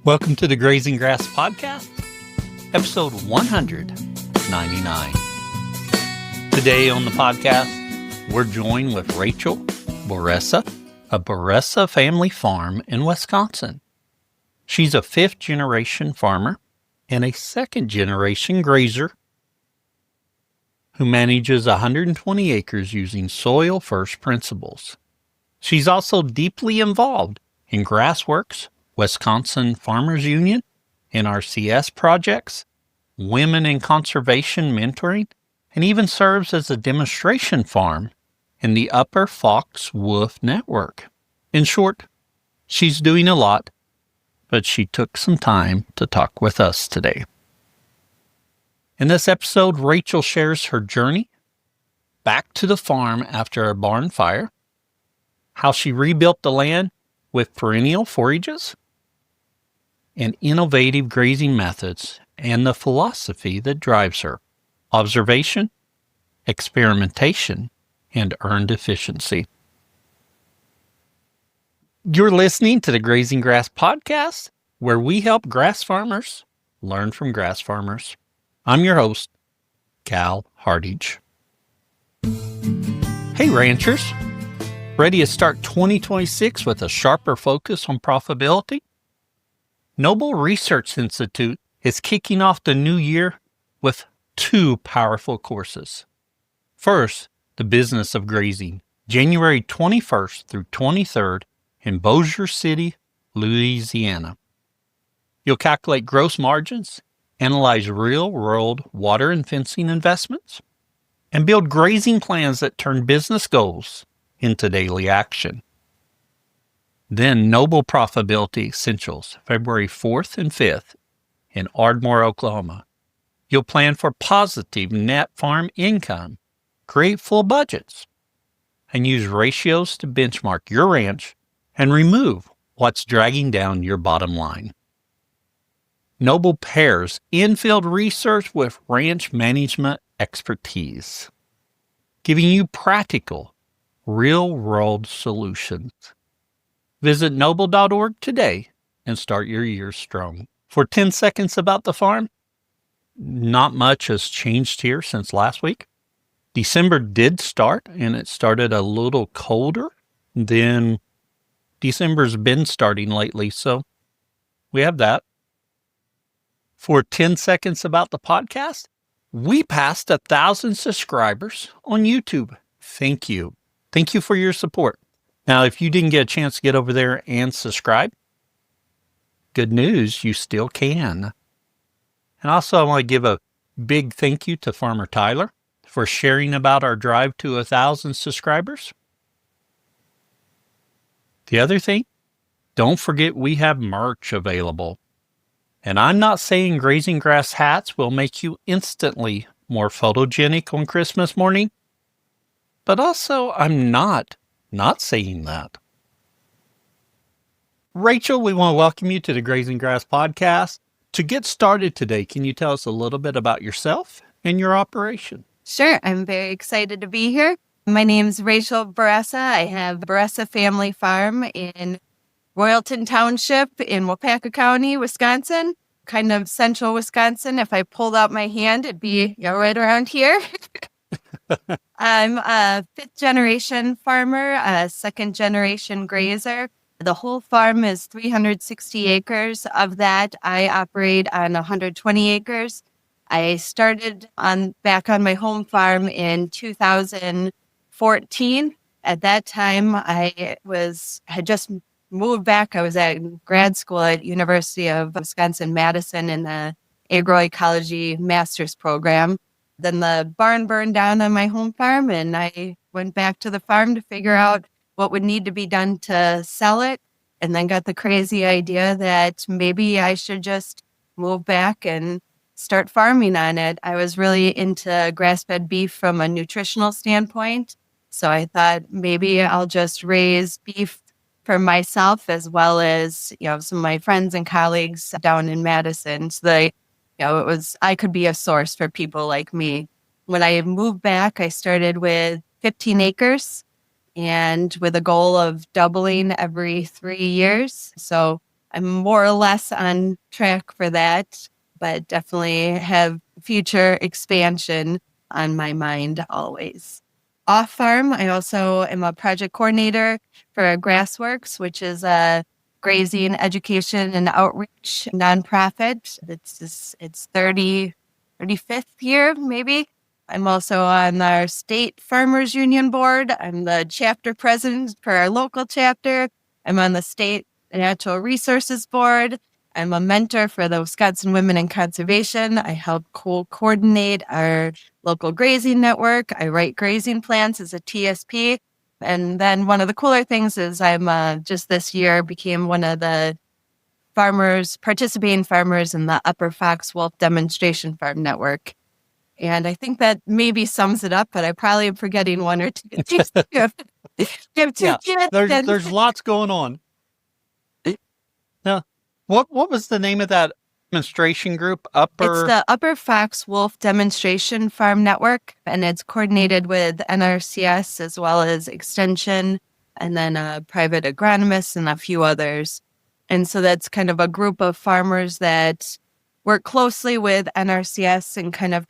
Welcome to the Grazing Grass Podcast, episode 199. Today on the podcast, we're joined with Rachel Bouressa, a Bouressa family farm in Wisconsin. She's a fifth-generation farmer and a second-generation grazier who manages 120 acres using soil-first principles. She's also deeply involved in Grassworks, Wisconsin Farmers Union, NRCS projects, women in conservation mentoring, and even serves as a demonstration farm in the Upper Fox Wolf Network. In short, she's doing a lot, but she took some time to talk with us today. In this episode, Rachel shares her journey back to the farm after a barn fire, how she rebuilt the land with perennial forages, and innovative grazing methods, and the philosophy that drives her: observation, experimentation, and earned efficiency. You're listening to the Grazing Grass Podcast, where we help grass farmers learn from grass farmers. I'm your host, Cal Hardage. Hey ranchers, ready to start 2026 with a sharper focus on profitability? Noble Research Institute is kicking off the new year with two powerful courses. First, the Business of Grazing, January 21st through 23rd in Bossier City, Louisiana. You'll calculate gross margins, analyze real-world water and fencing investments, and build grazing plans that turn business goals into daily action. Then Noble Profitability Essentials, February 4th and 5th in Ardmore, Oklahoma. You'll plan for positive net farm income, create full budgets, and use ratios to benchmark your ranch and remove what's dragging down your bottom line. Noble pairs in-field research with ranch management expertise, giving you practical, real-world solutions. Visit noble.org today and start your year strong. For 10 seconds about the farm, not much has changed here since last week. December did start, and it started a little colder than December's been starting lately, so we have that. For 10 seconds about the podcast, we passed 1,000 subscribers on YouTube. Thank you. Thank you for your support. Now, if you didn't get a chance to get over there and subscribe, good news, you still can. And also, I want to give a big thank you to Farmer Tyler for sharing about our drive to 1,000 subscribers. The other thing, don't forget we have merch available. And I'm not saying grazing grass hats will make you instantly more photogenic on Christmas morning, but also I'm not saying that. Rachel, we want to welcome you to the Grazing Grass Podcast. To get started today, can you tell us a little bit about yourself and your operation? Sure. I'm very excited to be here. My name's Rachel Bouressa. I have Bouressa Family Farm in Royalton Township in Waupaca County, Wisconsin, kind of central Wisconsin. If I pulled out my hand, it'd be right around here. I'm a fifth-generation farmer, a second-generation grazer. The whole farm is 360 acres. Of that, I operate on 120 acres. I started back on my home farm in 2014. At that time, I had just moved back. I was at grad school at University of Wisconsin-Madison in the agroecology master's program. Then the barn burned down on my home farm, and I went back to the farm to figure out what would need to be done to sell it, and then got the crazy idea that maybe I should just move back and start farming on it. I was really into grass-fed beef from a nutritional standpoint, so I thought maybe I'll just raise beef for myself as well as, some of my friends and colleagues down in Madison. So I could be a source for people like me. When I moved back, I started with 15 acres and with a goal of doubling every 3 years. So I'm more or less on track for that, but definitely have future expansion on my mind always. Off farm, I also am a project coordinator for Grassworks, which is a grazing education and outreach nonprofit. It's 35th year, maybe. I'm also on our state farmers union board. I'm the chapter president for our local chapter. I'm on the state natural resources board. I'm a mentor for the Wisconsin Women in Conservation. I help coordinate our local grazing network. I write grazing plans as a TSP. And then one of the cooler things is I'm just this year became one of the participating farmers in the Upper Fox Wolf Demonstration Farm Network. And I think that maybe sums it up, but I probably am forgetting one or two. You have two kids. There's lots going on. Now, what was the name of that demonstration group? It's the Upper Fox Wolf Demonstration Farm Network, and it's coordinated with NRCS as well as Extension, and then private agronomists and a few others. And so that's kind of a group of farmers that work closely with NRCS and kind of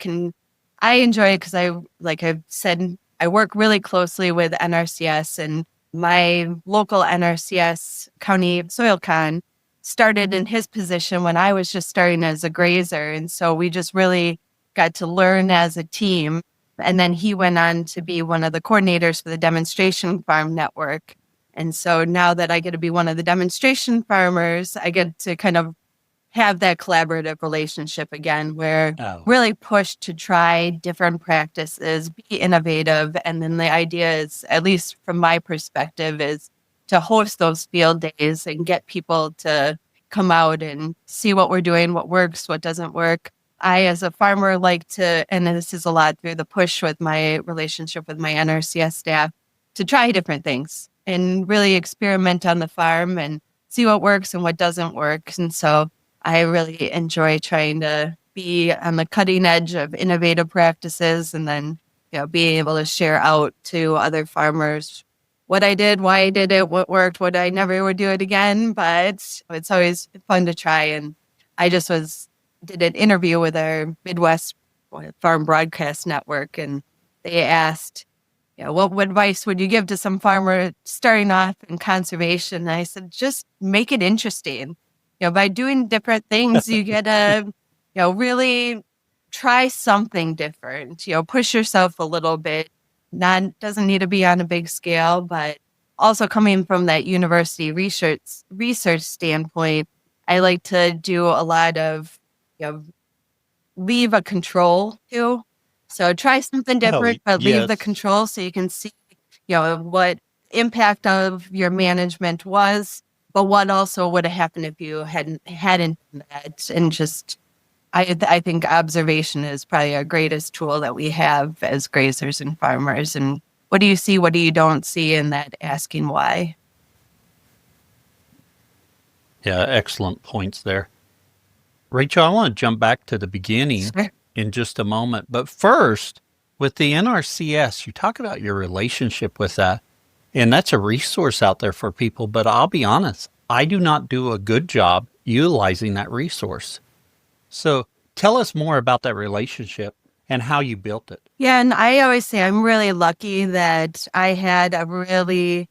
I enjoy it because like I've said, I work really closely with NRCS, and my local NRCS county soil con started in his position when I was just starting as a grazer. And so we just really got to learn as a team. And then he went on to be one of the coordinators for the demonstration farm network. And so now that I get to be one of the demonstration farmers, I get to kind of have that collaborative relationship again, where really push to try different practices, be innovative. And then the idea is, at least from my perspective, is to host those field days and get people to come out and see what we're doing, what works, what doesn't work. I, as a farmer, like to, and this is a lot through the push with my relationship with my NRCS staff, to try different things and really experiment on the farm and see what works and what doesn't work. And so I really enjoy trying to be on the cutting edge of innovative practices, and then, being able to share out to other farmers what I did, why I did it, what worked, what I never would do it again. But it's always fun to try. And I just did an interview with our Midwest Farm Broadcast Network, and they asked, what advice would you give to some farmer starting off in conservation? And I said, just make it interesting. By doing different things, you get to, really try something different, push yourself a little bit. Doesn't need to be on a big scale, but also coming from that university research standpoint, I like to do a lot of, leave a control too. So try something different, but leave the control so you can see, what impact of your management was, but what also would have happened if you hadn't done that. And just, I think observation is probably our greatest tool that we have as grazers and farmers. And what do you see? What do you don't see? And that asking why. Yeah, excellent points there. Rachel, I want to jump back to the beginning in just a moment. But first, with the NRCS, you talk about your relationship with that. And that's a resource out there for people. But I'll be honest, I do not do a good job utilizing that resource. So tell us more about that relationship and how you built it. Yeah, and I always say I'm really lucky that I had a really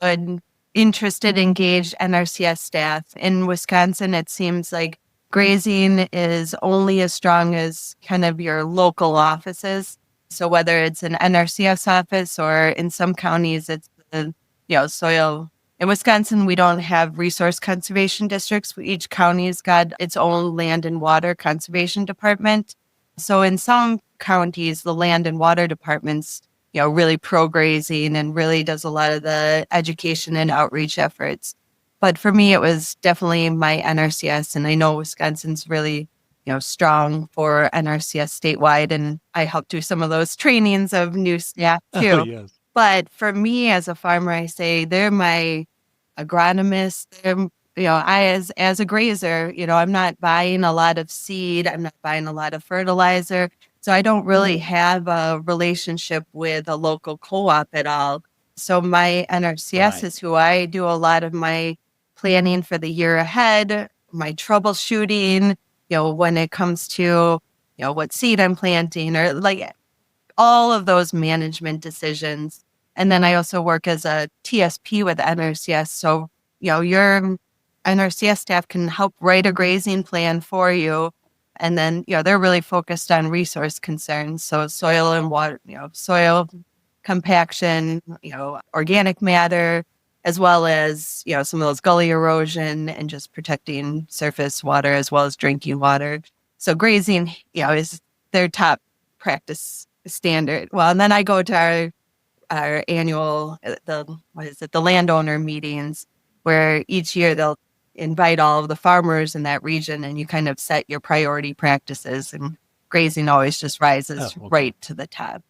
good, interested, engaged NRCS staff. In Wisconsin, it seems like grazing is only as strong as kind of your local offices. So whether it's an NRCS office or in some counties, it's the soil. In Wisconsin, we don't have resource conservation districts. Each county's got its own land and water conservation department. So in some counties, the land and water departments, really pro-grazing and really does a lot of the education and outreach efforts. But for me, it was definitely my NRCS. And I know Wisconsin's really, strong for NRCS statewide. And I helped do some of those trainings of new staff too. Oh, yes. But for me as a farmer, I say they're my agronomists. I as a grazer, I'm not buying a lot of seed. I'm not buying a lot of fertilizer. So I don't really have a relationship with a local co-op at all. So my NRCS is who I do a lot of my planning for the year ahead, my troubleshooting, when it comes to, what seed I'm planting, or like all of those management decisions. And then I also work as a TSP with NRCS. So, your NRCS staff can help write a grazing plan for you. And then, they're really focused on resource concerns. So soil and water, soil compaction, organic matter, as well as, some of those gully erosion and just protecting surface water as well as drinking water. So grazing, is their top practice standard. Well, and then I go to our annual, the landowner meetings, where each year they'll invite all of the farmers in that region, and you kind of set your priority practices, and grazing always just rises right to the top.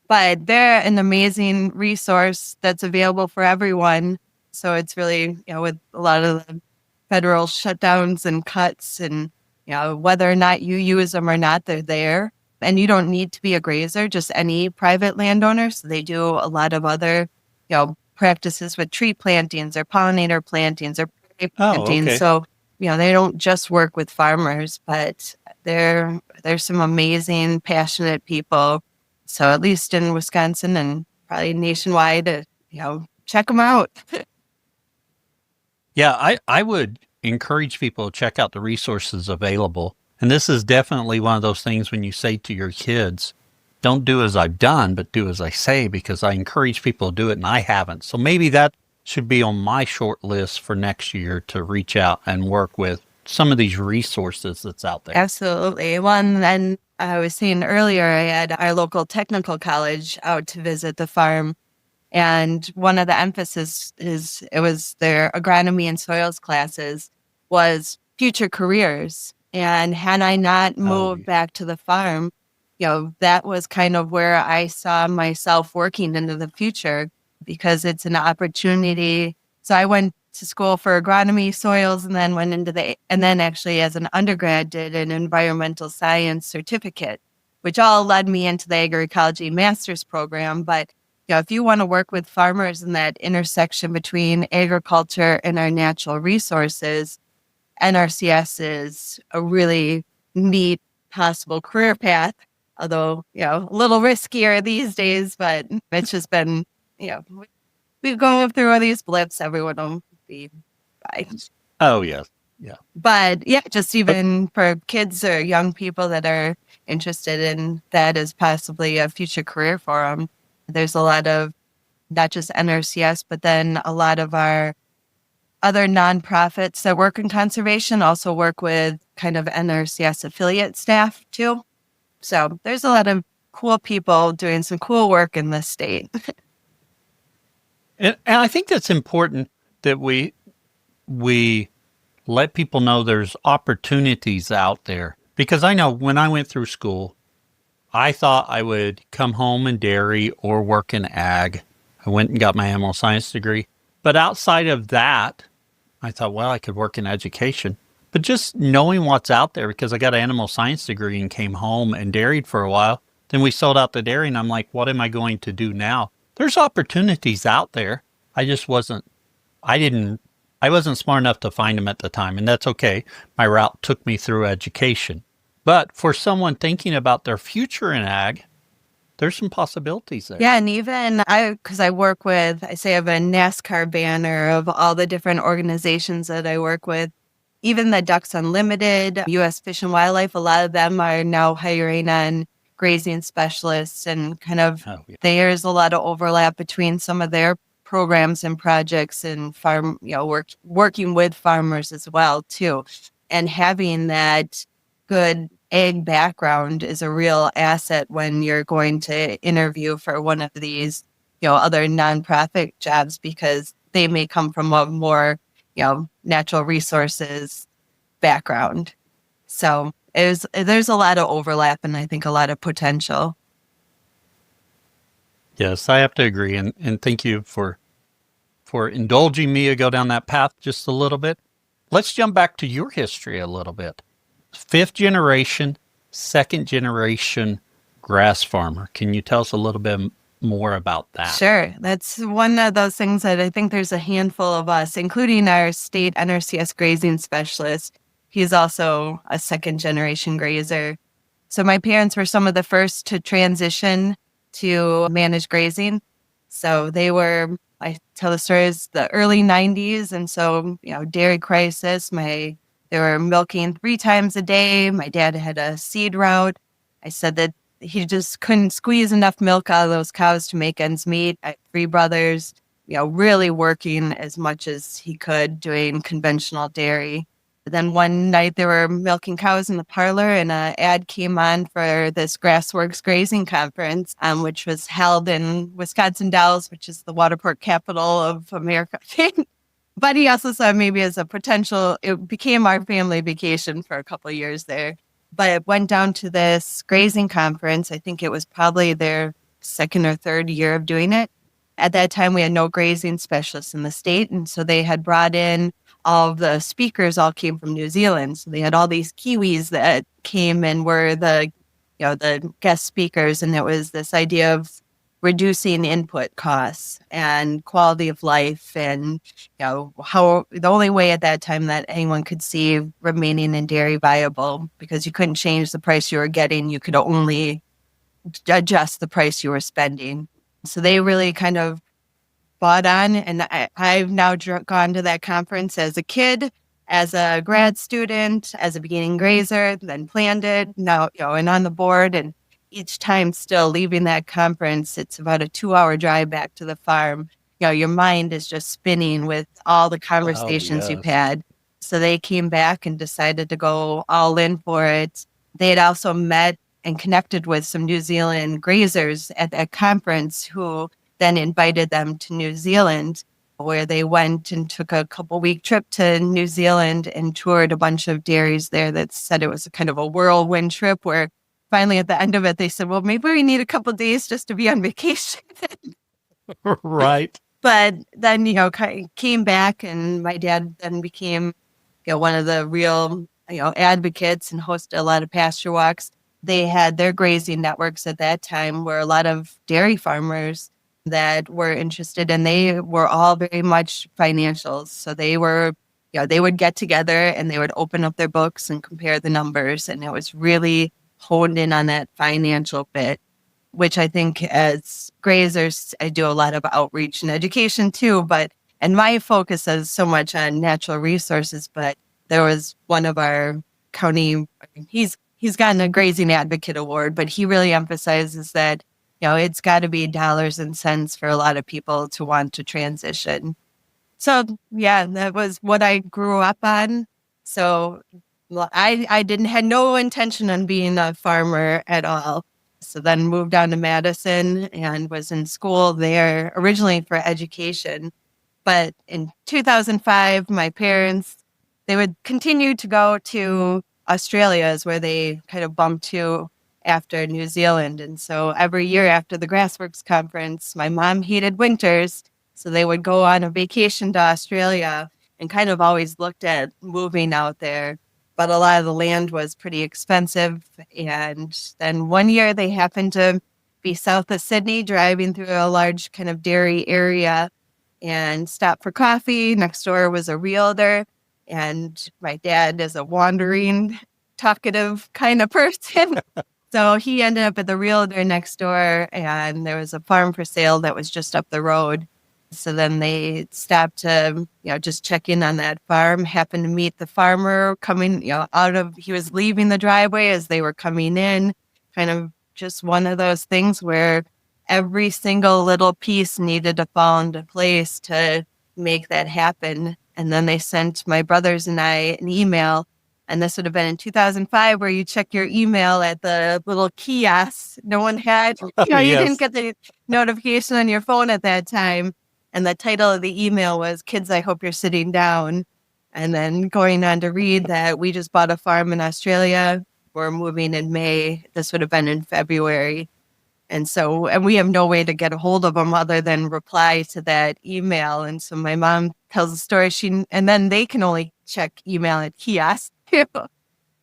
But they're an amazing resource that's available for everyone. So it's really, with a lot of the federal shutdowns and cuts, and, whether or not you use them or not, they're there. And you don't need to be a grazer, just any private landowner. So they do a lot of other, practices with tree plantings or pollinator plantings or plantings. Okay. So, they don't just work with farmers, but there's some amazing, passionate people. So at least in Wisconsin and probably nationwide, check them out. Yeah, I would encourage people to check out the resources available. And this is definitely one of those things when you say to your kids, don't do as I've done, but do as I say, because I encourage people to do it and I haven't. So maybe that should be on my short list for next year to reach out and work with some of these resources that's out there. Absolutely. Well, and I was saying earlier, I had our local technical college out to visit the farm. And one of the emphasis it was their agronomy and soils classes was future careers. And had I not moved back to the farm, that was kind of where I saw myself working into the future, because it's an opportunity. So I went to school for agronomy, soils, and then and then actually as an undergrad did an environmental science certificate, which all led me into the agroecology master's program. But if you want to work with farmers in that intersection between agriculture and our natural resources, NRCS is a really neat possible career path, although, a little riskier these days, but it's just been, we go through all these blips, everyone will be fine. Oh, yes. Yeah. But yeah, just even for kids or young people that are interested in that as possibly a future career for them, there's a lot of not just NRCS, but then a lot of our other nonprofits that work in conservation also work with kind of NRCS affiliate staff too. So there's a lot of cool people doing some cool work in this state. And I think that's important that we let people know there's opportunities out there. Because I know when I went through school, I thought I would come home in dairy or work in ag. I went and got my animal science degree. But outside of that, I thought, well, I could work in education. But just knowing what's out there, because I got an animal science degree and came home and dairied for a while. Then we sold out the dairy and I'm like, what am I going to do now? There's opportunities out there. I wasn't smart enough to find them at the time. And that's okay. My route took me through education. But for someone thinking about their future in ag, there's some possibilities there. Yeah, and even because I work with, I have a NASCAR banner of all the different organizations that I work with. Even the Ducks Unlimited, U.S. Fish and Wildlife, a lot of them are now hiring on grazing specialists, and kind of there's a lot of overlap between some of their programs and projects and farm, working with farmers as well too. And having that good ag background is a real asset when you're going to interview for one of these, other nonprofit jobs, because they may come from a more, natural resources background. So there's a lot of overlap and I think a lot of potential. Yes, I have to agree. And thank you for indulging me to go down that path just a little bit. Let's jump back to your history a little bit. 5th generation, 2nd generation grass farmer. Can you tell us a little bit more about that? Sure. That's one of those things that I think there's a handful of us, including our state NRCS grazing specialist. He's also a second generation grazer. So my parents were some of the first to transition to manage grazing. So they were, I tell the stories, the early 90s. And so, dairy crisis, they were milking 3 times a day. My dad had a seed route. I said that he just couldn't squeeze enough milk out of those cows to make ends meet. I had 3 brothers, really working as much as he could doing conventional dairy. But then one night they were milking cows in the parlor and an ad came on for this Grassworks Grazing conference, which was held in Wisconsin Dells, which is the waterport capital of America. But he also saw maybe as a potential, it became our family vacation for a couple of years there. But it went down to this grazing conference. I think it was probably their second or third year of doing it. At that time, we had no grazing specialists in the state. And so they had brought in all of the speakers all came from New Zealand. So they had all these Kiwis that came and were the guest speakers. And it was this idea of reducing input costs and quality of life and, how the only way at that time that anyone could see remaining in dairy viable, because you couldn't change the price you were getting. You could only adjust the price you were spending. So they really kind of bought on. And I've now gone to that conference as a kid, as a grad student, as a beginning grazer, then planned it, now, and on the board. And each time still leaving that conference, it's about a 2-hour drive back to the farm. Your mind is just spinning with all the conversations you've had. So they came back and decided to go all in for it. They had also met and connected with some New Zealand grazers at that conference who then invited them to New Zealand, where they went and took a couple-week trip to New Zealand and toured a bunch of dairies there that said it was a kind of a whirlwind trip where finally at the end of it, they said, well, maybe we need a couple of days just to be on vacation. Right. But then, came back and my dad then became, one of the real, advocates and hosted a lot of pasture walks. They had their grazing networks at that time where a lot of dairy farmers that were interested, and they were all very much financials. So they were, they would get together and they would open up their books and compare the numbers. And it was really honed in on that financial bit, which I think as grazers, I do a lot of outreach and education too, and my focus is so much on natural resources, but there was one of our county, he's gotten a grazing advocate award, but he really emphasizes that, it's got to be dollars and cents for a lot of people to want to transition. So yeah, that was what I grew up on. So I had no intention on being a farmer at all. So then moved down to Madison and was in school there originally for education. But in 2005, my parents, they would continue to go to Australia is where they kind of bumped to after New Zealand. And so every year after the Grassworks conference, my mom hated winters. So they would go on a vacation to Australia and kind of always looked at moving out there. But a lot of the land was pretty expensive. And then one year they happened to be south of Sydney, driving through a large kind of dairy area and stopped for coffee. Next door was a realtor. And my dad is a wandering, talkative kind of person. So he ended up at the realtor next door, and there was a farm for sale that was just up the road. So then they stopped to, just check in on that farm, happened to meet the farmer coming, he was leaving the driveway as they were coming in, kind of just one of those things where every single little piece needed to fall into place to make that happen. And then they sent my brothers and I an email, and this would have been in 2005, where you check your email at the little kiosk. No one had, you didn't get the notification on your phone at that time. And the title of the email was, "Kids, I hope you're sitting down." And then going on to read that we just bought a farm in Australia. We're moving in May. This would have been in February. And we have no way to get a hold of them other than reply to that email. And so my mom tells the story. And then they can only check email at kiosk.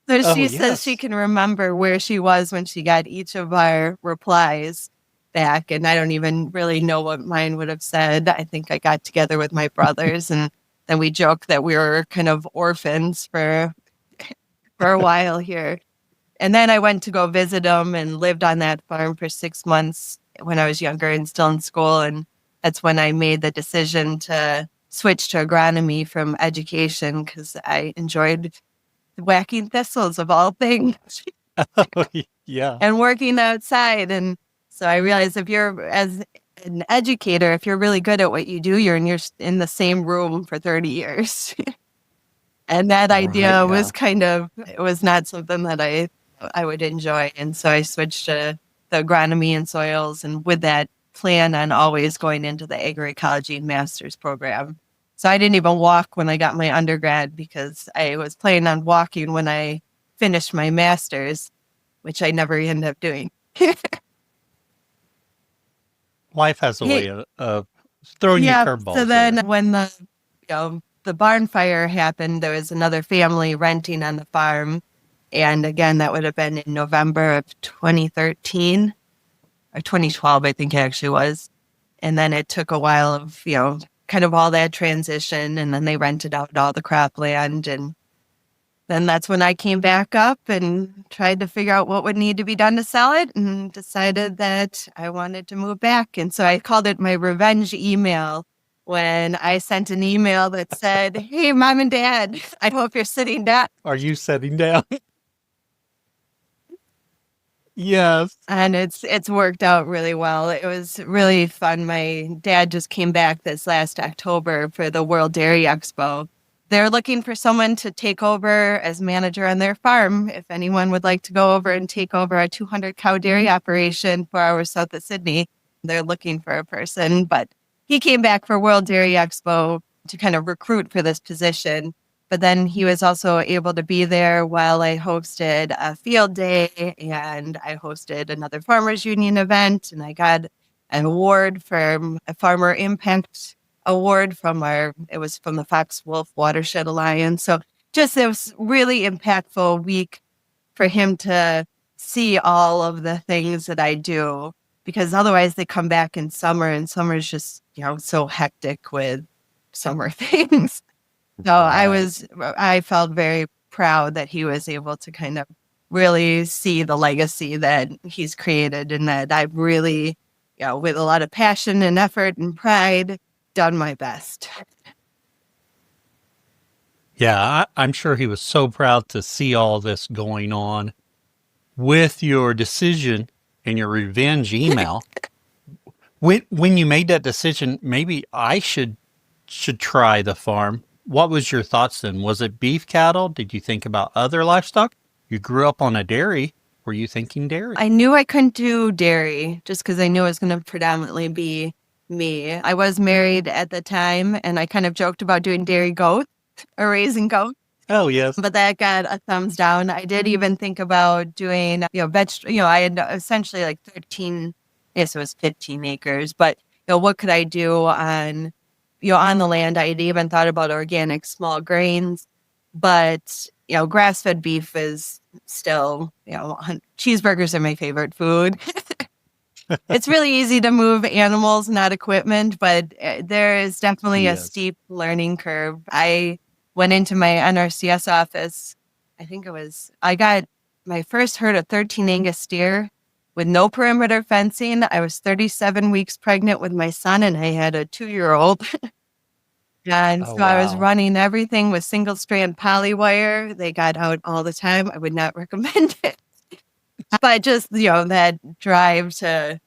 So she says she can remember where she was when she got each of our replies. back, and I don't even really know what mine would have said. I think I got together with my brothers, and then we joked that we were kind of orphans for a while here. And then I went to go visit him and lived on that farm for 6 months when I was younger and still in school. And that's when I made the decision to switch to agronomy from education because I enjoyed whacking thistles of all things Yeah. and working outside. And so I realized if you're as an educator, if you're really good at what you do, you're in the same room for 30 years. And that idea was it was not something that I would enjoy. And so I switched to the agronomy and soils, and with that plan on always going into the agroecology master's program. So I didn't even walk when I got my undergrad because I was planning on walking when I finished my master's, which I never ended up doing. Life has a way of throwing you curveballs. So then when the barn fire happened, there was another family renting on the farm. And again, that would have been in November of 2013 or 2012, I think it actually was. And then it took a while of, kind of all that transition. And then they rented out all the cropland. And then that's when I came back up and tried to figure out what would need to be done to sell it and decided that I wanted to move back. And so I called it my revenge email when I sent an email that said, "Hey, Mom and Dad, I hope you're sitting down." Are you sitting down? Yes. And it's worked out really well. It was really fun. My dad just came back this last October for the World Dairy Expo. They're looking for someone to take over as manager on their farm. If anyone would like to go over and take over a 200 cow dairy operation 4 hours south of Sydney, they're looking for a person. But he came back for World Dairy Expo to kind of recruit for this position. But then he was also able to be there while I hosted a field day and I hosted another farmers union event, and I got an award from a farmer impact award it was from the Fox Wolf Watershed Alliance. So just it was really impactful week for him to see all of the things that I do, because otherwise they come back in summer and summer is just, so hectic with summer things. So I felt very proud that he was able to kind of really see the legacy that he's created, and that I've really, with a lot of passion and effort and pride, done my best. Yeah, I'm sure he was so proud to see all this going on with your decision and your revenge email. When you made that decision, maybe I should try the farm. What was your thoughts then? Was it beef cattle? Did you think about other livestock? You grew up on a dairy. Were you thinking dairy? I knew I couldn't do dairy just because I knew it was going to predominantly be me. I was married at the time, and I kind of joked about doing dairy goats or raising goats. Oh, yes. But that got a thumbs down. I did even think about doing, I had essentially like 13, yes, it was 15 acres. But, what could I do on the land? I had even thought about organic small grains. But, grass-fed beef is still, cheeseburgers are my favorite food. It's really easy to move animals, not equipment, but there is definitely a steep learning curve. I went into my NRCS office. I got my first herd of 13 Angus steer with no perimeter fencing. I was 37 weeks pregnant with my son, and I had a 2-year-old. And so I was running everything with single strand poly wire. They got out all the time. I would not recommend it. But just, that drive to,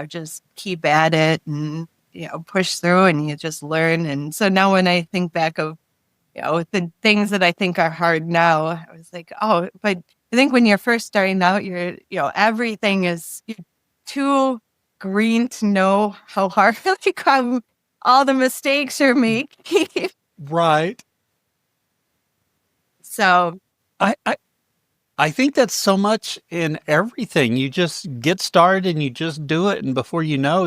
just keep at it and, push through, and you just learn. And so now when I think back of, the things that I think are hard now, I was like, oh, but I think when you're first starting out, you're too green to know how hard all the mistakes you're making. Right. So I think that's so much in everything. You just get started and you just do it, and before you know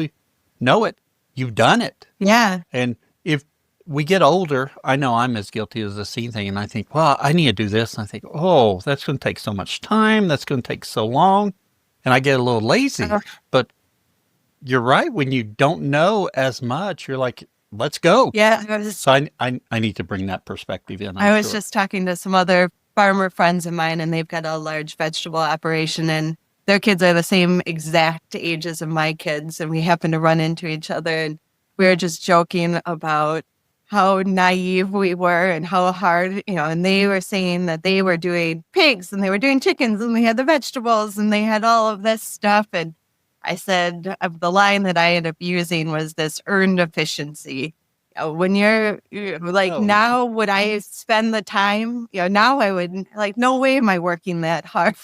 it, you've done it. Yeah. And if we get older, I know I'm as guilty as the scene thing, and I think, well, I need to do this, and I think, oh, that's going to take so much time, that's going to take so long, and I get a little lazy. But you're right. When you don't know as much, you're like, let's go. Yeah. So I need to bring that perspective in. I was sure. just talking to some other farmer friends of mine, and they've got a large vegetable operation, and their kids are the same exact ages of my kids. And we happen to run into each other, and we were just joking about how naive we were and how hard, and they were saying that they were doing pigs and they were doing chickens and they had the vegetables and they had all of this stuff. And I said, the line that I ended up using was this earned efficiency. When you're like, Oh, now would I spend the time? Now I would, like, no way am I working that hard.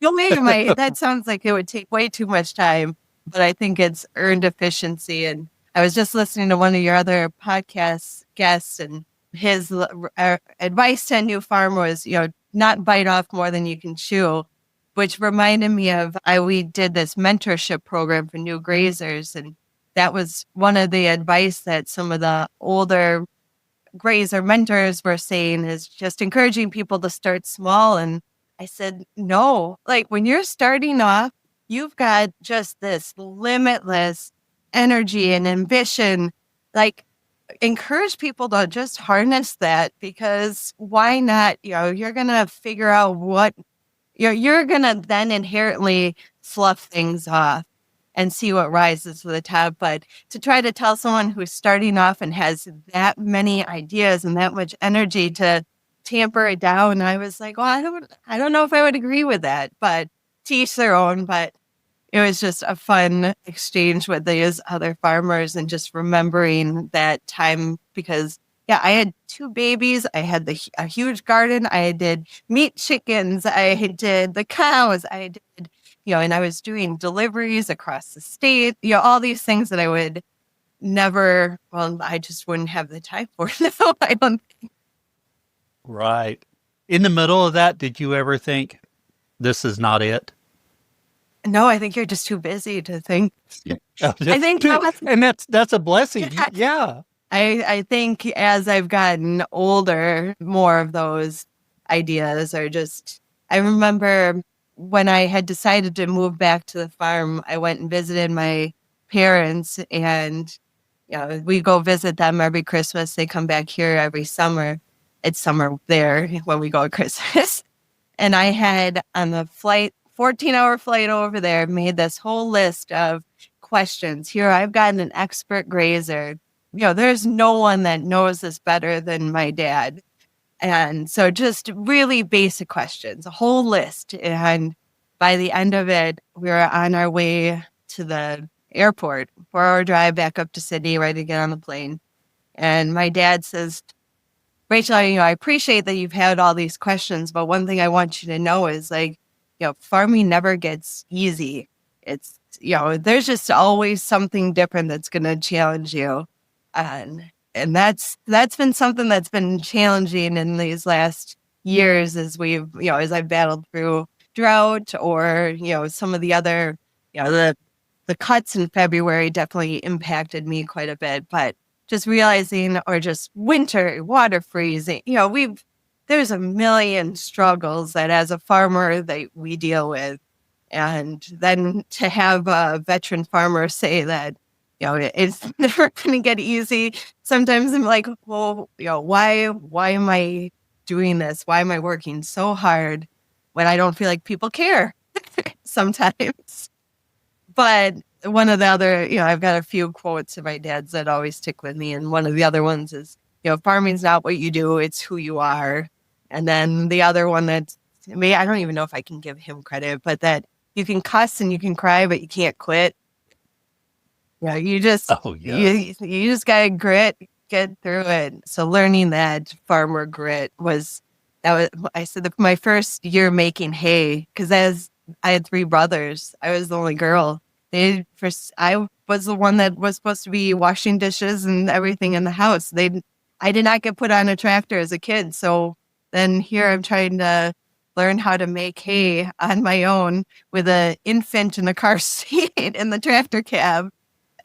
No way am I. That sounds like it would take way too much time. But I think it's earned efficiency. And I was just listening to one of your other podcast guests, and his advice to a new farmer was, not bite off more than you can chew, which reminded me of, we did this mentorship program for new grazers, and that was one of the advice that some of the older grazer mentors were saying, is just encouraging people to start small. And I said, no, like when you're starting off, you've got just this limitless energy and ambition. Like, encourage people to just harness that, because why not? You're going to figure out what you're going to then inherently fluff things off and see what rises to the top. But to try to tell someone who's starting off and has that many ideas and that much energy to tamper it down, I was like, well, I don't know if I would agree with that, but to each their own. But it was just a fun exchange with these other farmers and just remembering that time, because I had 2 babies. I had a huge garden. I did meat chickens. I did the cows. I did, and I was doing deliveries across the state, all these things that I would never, I just wouldn't have the time for. No, I don't think. Right. In the middle of that, did you ever think, this is not it? No, I think you're just too busy to think. I think, and that's a blessing. Yeah. I think as I've gotten older, more of those ideas are just, I remember when I had decided to move back to the farm, I went and visited my parents, and we go visit them every Christmas. They come back here every summer. It's summer there when we go at Christmas. And I had, on the 14-hour flight over there, made this whole list of questions. Here, I've gotten an expert grazer. There's no one that knows this better than my dad. And so just really basic questions, a whole list. And by the end of it, we were on our way to the airport, 4-hour drive back up to Sydney, ready to get on the plane. And my dad says, Rachel, I appreciate that you've had all these questions, but one thing I want you to know is, like, farming never gets easy. It's, there's just always something different that's going to challenge you. And that's been something that's been challenging in these last years, as as I've battled through drought, or, some of the other, the cuts in February definitely impacted me quite a bit, but just realizing, or just winter, water freezing, there's a million struggles that as a farmer that we deal with. And then to have a veteran farmer say that, it's never going to get easy. Sometimes I'm like, well, why am I doing this? Why am I working so hard when I don't feel like people care sometimes? But one of the other, I've got a few quotes of my dad's that always stick with me. And one of the other ones is, farming's not what you do, it's who you are. And then the other one I don't even know if I can give him credit, but that you can cuss and you can cry, but you can't quit. You just, you just got to get through it. So learning that farmer grit I said my first year making hay, because as I had 3 brothers, I was the only girl. I was the one that was supposed to be washing dishes and everything in the house. I did not get put on a tractor as a kid. So then here I'm trying to learn how to make hay on my own with an infant in a car seat in the tractor cab,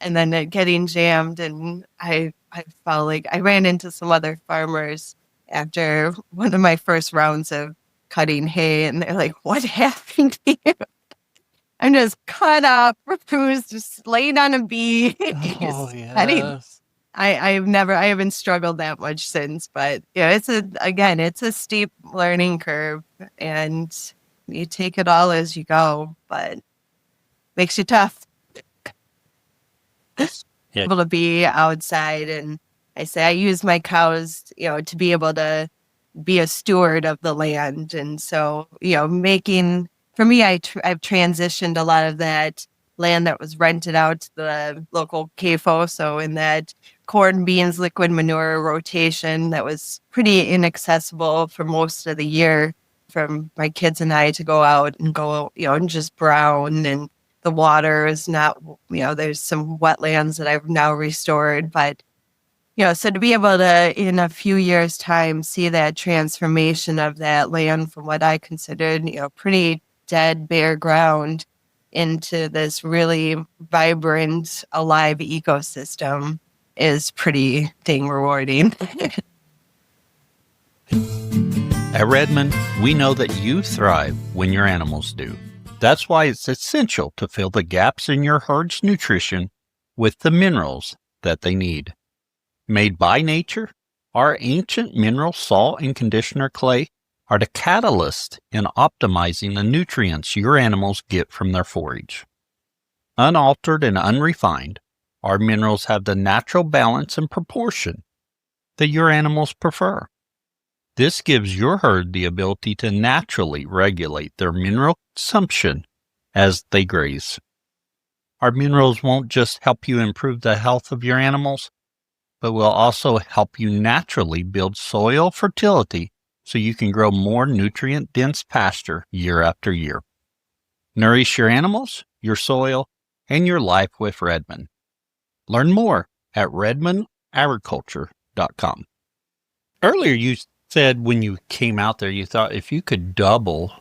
and then it getting jammed. And I felt like I ran into some other farmers after one of my first rounds of cutting hay, and they're like, what happened to you? I'm just cut up, bruised, just laid on a beach. Oh, I mean, yes. I haven't struggled that much since, but yeah, it's a steep learning curve, and you take it all as you go, but makes you tough. Yeah. Able to be outside, and I say I use my cows, to be able to be a steward of the land. And so, making, for me, I've transitioned a lot of that land that was rented out to the local CAFO. So in that corn, beans, liquid manure rotation that was pretty inaccessible for most of the year from my kids and I to go out and go, and just brown, and the water is not, there's some wetlands that I've now restored, but so to be able to, in a few years' time, see that transformation of that land from what I considered, pretty dead, bare ground into this really vibrant, alive ecosystem is pretty dang rewarding. At Redmond, we know that you thrive when your animals do. That's why it's essential to fill the gaps in your herd's nutrition with the minerals that they need. Made by nature, our ancient mineral salt and conditioner clay are the catalyst in optimizing the nutrients your animals get from their forage. Unaltered and unrefined, our minerals have the natural balance and proportion that your animals prefer. This gives your herd the ability to naturally regulate their mineral consumption as they graze. Our minerals won't just help you improve the health of your animals, but will also help you naturally build soil fertility so you can grow more nutrient-dense pasture year after year. Nourish your animals, your soil, and your life with Redmond. Learn more at redmondagriculture.com. Earlier you said when you came out there, you thought if you could double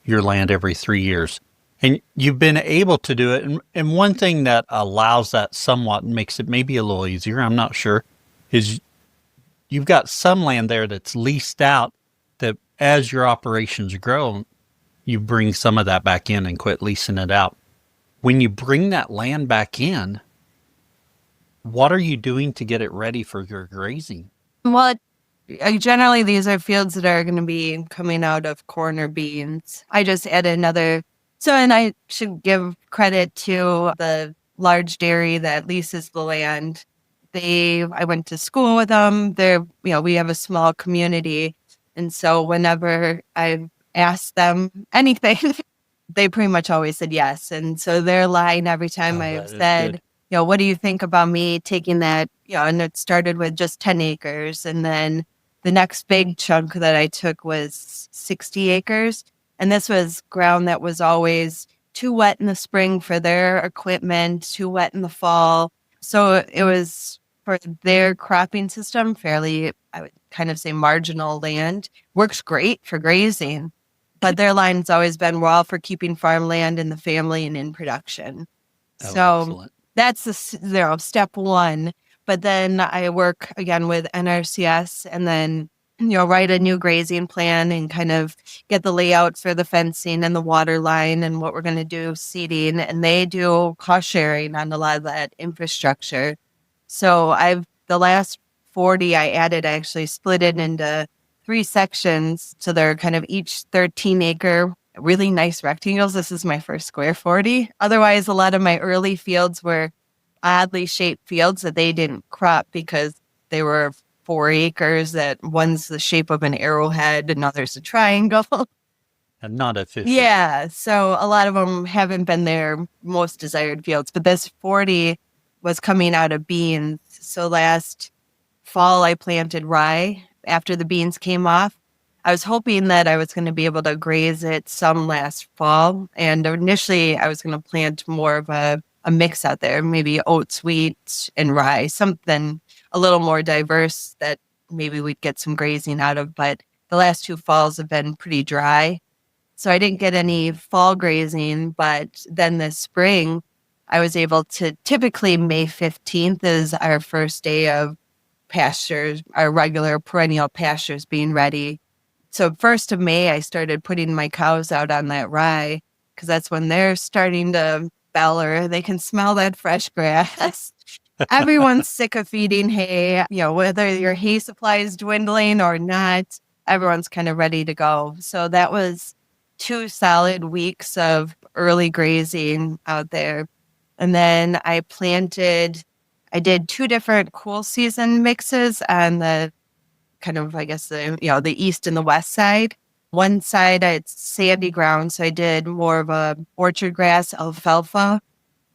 your land every 3 years, and you've been able to do it. And one thing that allows that somewhat makes it maybe a little easier, I'm not sure, is you've got some land there that's leased out that as your operations grow, you bring some of that back in and quit leasing it out. When you bring that land back in, what are you doing to get it ready for your grazing? Well, generally, these are fields that are going to be coming out of corn or beans. I just added another. So, and I should give credit to the large dairy that leases the land. I went to school with them. We have a small community. And so whenever I've asked them anything, they pretty much always said yes. And so their line every time I've said, what do you think about me taking that? And it started with just 10 acres. And then the next big chunk that I took was 60 acres. And this was ground that was always too wet in the spring for their equipment, too wet in the fall. So it was, for their cropping system, fairly, I would kind of say, marginal land. Works great for grazing. But their line's always been, we're all for keeping farmland in the family and in production. So excellent. That's the step one. But then I work again with NRCS, and then write a new grazing plan and kind of get the layout for the fencing and the water line and what we're going to do, seeding, and they do cost sharing on a lot of that infrastructure. So the last 40 I added, I actually split it into 3 sections. So they're kind of each 13 acre, really nice rectangles. This is my first square 40. Otherwise, a lot of my early fields were oddly shaped fields that they didn't crop because they were 4 acres, that one's the shape of an arrowhead, another's a triangle. And not efficient. Yeah, so a lot of them haven't been their most desired fields, but this 40 was coming out of beans. So last fall, I planted rye after the beans came off. I was hoping that I was going to be able to graze it some last fall. And initially, I was going to plant more of a mix out there, maybe oats, wheat, and rye, something a little more diverse that maybe we'd get some grazing out of. But the last 2 falls have been pretty dry. So I didn't get any fall grazing. But then this spring, I was able to, typically May 15th is our first day of pastures, our regular perennial pastures being ready. So 1st of May, I started putting my cows out on that rye. because that's when they're starting to bell or they can smell that fresh grass. Everyone's sick of feeding hay, whether your hay supply is dwindling or not, everyone's kind of ready to go. So that was 2 solid weeks of early grazing out there. And then I did 2 different cool season mixes on the kind of, I guess, the east and the west side. One side, it's sandy ground, so I did more of a orchard grass alfalfa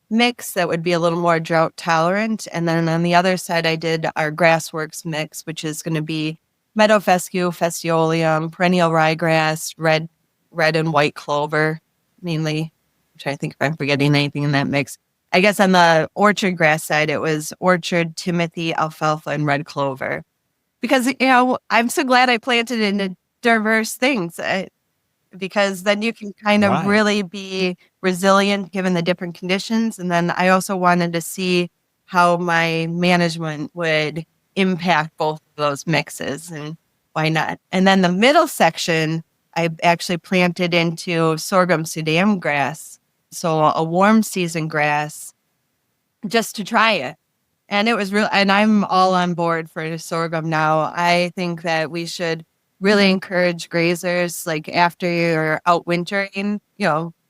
mix that would be a little more drought tolerant. And then on the other side, I did our Grassworks mix, which is going to be meadow fescue, fesciolium, perennial ryegrass, red and white clover, mainly. I'm trying to think if I'm forgetting anything in that mix. I guess on the orchard grass side, it was orchard, timothy, alfalfa, and red clover. Because, I'm so glad I planted into diverse things. Because then you can kind of Right. really be resilient given the different conditions. And then I also wanted to see how my management would impact both of those mixes, and why not. And then the middle section, I actually planted into sorghum Sudan grass, so a warm season grass, just to try it. And it was real, and I'm all on board for sorghum now. I think that we should really encourage grazers, like after you're out wintering,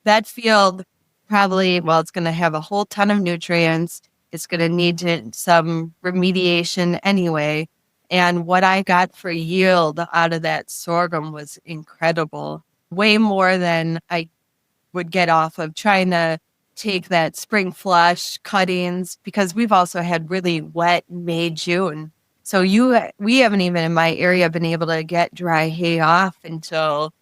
that field probably, it's going to have a whole ton of nutrients. It's going to need some remediation anyway. And what I got for yield out of that sorghum was incredible, way more than I would get off of trying to take that spring flush cuttings, because we've also had really wet May, June. So we haven't even in my area been able to get dry hay off until,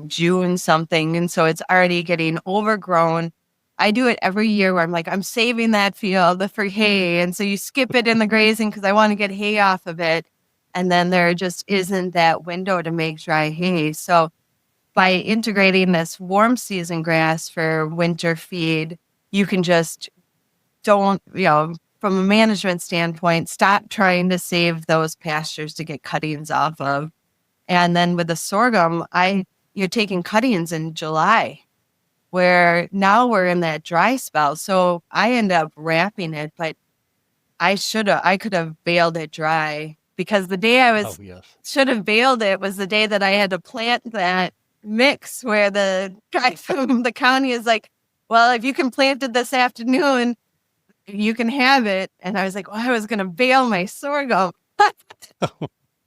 June something. And so it's already getting overgrown. I do it every year where I'm like, I'm saving that field for hay. And so you skip it in the grazing because I want to get hay off of it. And then there just isn't that window to make dry hay. So by integrating this warm season grass for winter feed, you can just don't, from a management standpoint, stop trying to save those pastures to get cuttings off of. And then with the sorghum, you're taking cuttings in July, where now we're in that dry spell. So I end up wrapping it, but I could have baled it dry, because the day should have baled it was the day that I had to plant that mix, where the guy from the county is like, well, if you can plant it this afternoon, you can have it. And I was like, well, I was going to bale my sorghum.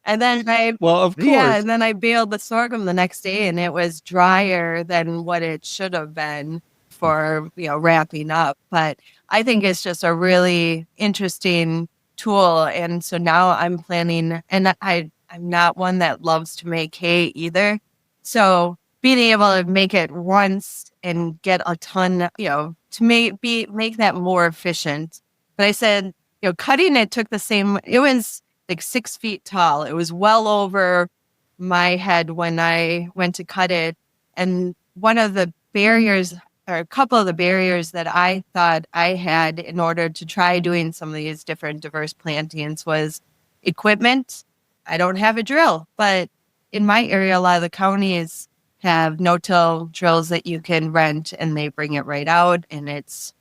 And then Of course. and then I baled the sorghum the next day, and it was drier than what it should have been for, wrapping up. But I think it's just a really interesting tool. And so now I'm planning, and I'm not one that loves to make hay either. So being able to make it once and get a ton, to make that more efficient. But I said, cutting it took it was like 6 feet tall. It was well over my head when I went to cut it. And one of the barriers, or a couple of the barriers that I thought I had in order to try doing some of these different diverse plantings, was equipment. I don't have a drill, but in my area, a lot of the counties have no-till drills that you can rent, and they bring it right out, and it's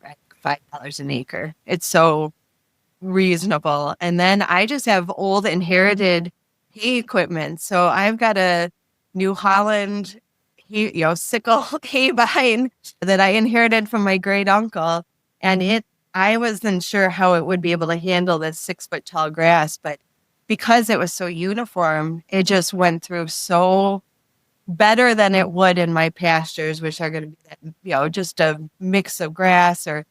$5 an acre. It's so reasonable. And then I just have old inherited hay equipment. So I've got a New Holland sickle hay vine that I inherited from my great uncle. And I wasn't sure how it would be able to handle this 6-foot tall grass, but because it was so uniform, it just went through so better than it would in my pastures, which are going to be, just a mix of grass, or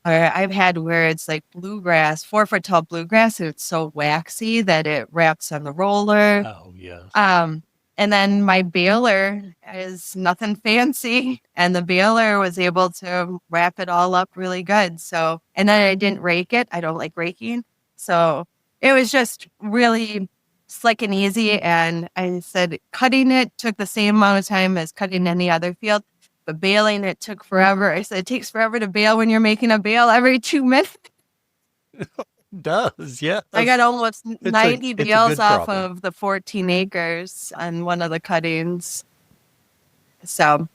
I've had where it's like bluegrass, 4-foot tall bluegrass, and it's so waxy that it wraps on the roller. Oh, yes. And then my baler is nothing fancy, and the baler was able to wrap it all up really good. So, and then I didn't rake it. I don't like raking. So it was just really slick and easy. And I said, cutting it took the same amount of time as cutting any other field, but baling it took forever. I said, it takes forever to bale when you're making a bale every 2 minutes. It does, yeah. I got almost 90 bales off problem. of the 14 acres on one of the cuttings. So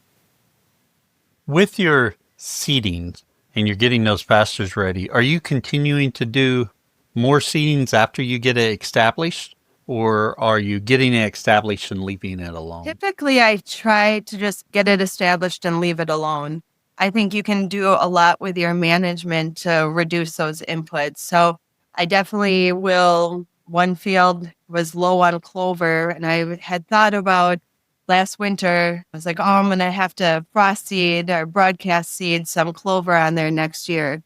With your seedings and you're getting those pastures ready, are you continuing to do more seedings after you get it established, or are you getting it established and leaving it alone? Typically, I try to just get it established and leave it alone. I think you can do a lot with your management to reduce those inputs. So I definitely will. One field was low on clover, and I had thought about last winter. I was like, oh, I'm going to have to frost seed or broadcast seed some clover on there next year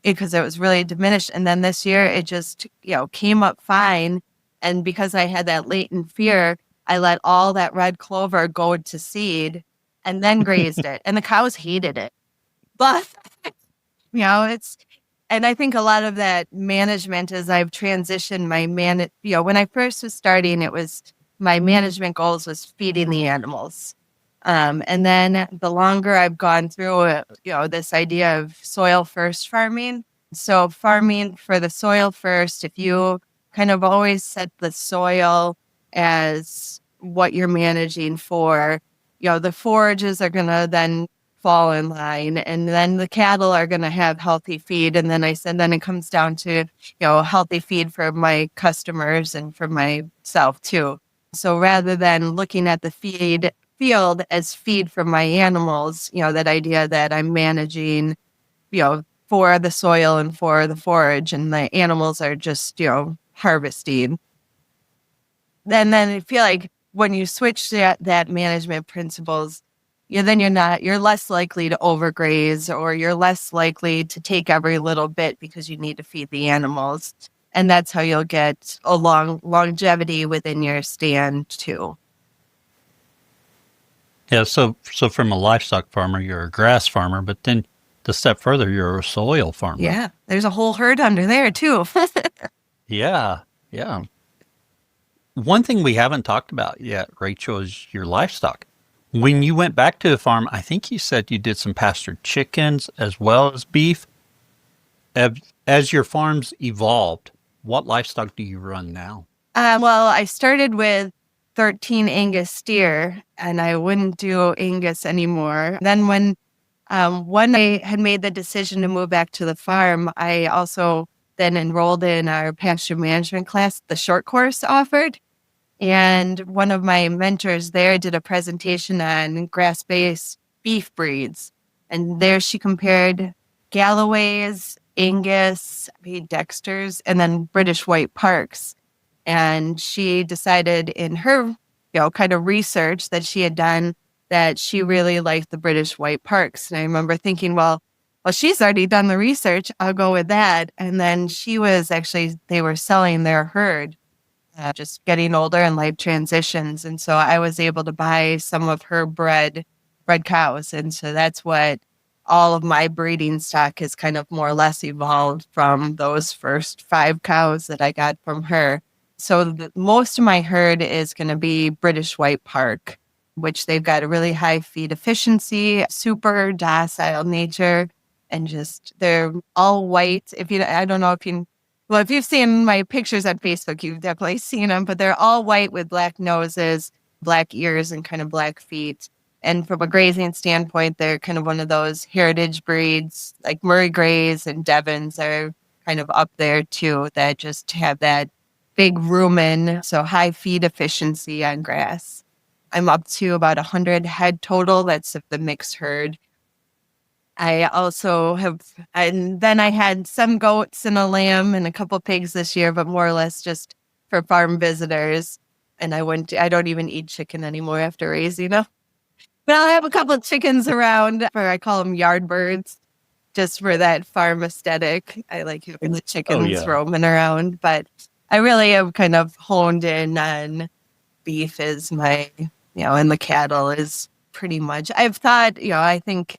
because it was really diminished. And then this year it just, came up fine. And because I had that latent fear, I let all that red clover go to seed and then grazed it. And the cows hated it. But, it's, and I think a lot of that management as I've transitioned when I first was starting, it was my management goals was feeding the animals. And then the longer I've gone through it, this idea of soil first farming. So farming for the soil first, if you kind of always set the soil as what you're managing for, the forages are going to then fall in line, and then the cattle are going to have healthy feed. And then I said, then it comes down to, healthy feed for my customers and for myself too. So rather than looking at the field as feed for my animals, that idea that I'm managing, for the soil and for the forage, and the animals are just, harvesting. And then I feel like when you switch that management principles, then you're less likely to overgraze, or you're less likely to take every little bit because you need to feed the animals. And that's how you'll get a longevity within your stand too. Yeah, so from a livestock farmer, you're a grass farmer, but then the step further, you're a soil farmer. Yeah, there's a whole herd under there too. Yeah. One thing we haven't talked about yet, Rachel, is your livestock. When you went back to the farm, I think you said you did some pastured chickens as well as beef. As your farms evolved, what livestock do you run now? Well, I started with 13 Angus steer, and I wouldn't do Angus anymore. Then when I had made the decision to move back to the farm, I also then enrolled in our pasture management class, the short course offered. And one of my mentors there did a presentation on grass-based beef breeds. And there she compared Galloways, Angus, Dexters, and then British White Parks. And she decided in her, kind of research that she had done that she really liked the British White Parks. And I remember thinking, well, she's already done the research. I'll go with that. And then they were selling their herd, just getting older and life transitions. And so I was able to buy some of her bred cows. And so that's what all of my breeding stock has kind of more or less evolved from those first 5 cows that I got from her. So most of my herd is going to be British White Park, which they've got a really high feed efficiency, super docile nature, and just they're all white. If you've seen my pictures on Facebook, you've definitely seen them, but they're all white with black noses, black ears, and kind of black feet. And from a grazing standpoint, they're kind of one of those heritage breeds, like Murray Greys and Devons are kind of up there too, that just have that big rumen, so high feed efficiency on grass. I'm up to about 100 head total. That's the mixed herd. I also and then I had some goats and a lamb and a couple pigs this year, but more or less just for farm visitors. And I don't even eat chicken anymore after raising them. But I'll have a couple of chickens around, or I call them yard birds, just for that farm aesthetic. I like having the chickens roaming around, but I really have kind of honed in on beef as my, and the cattle is pretty much, I've thought, I think,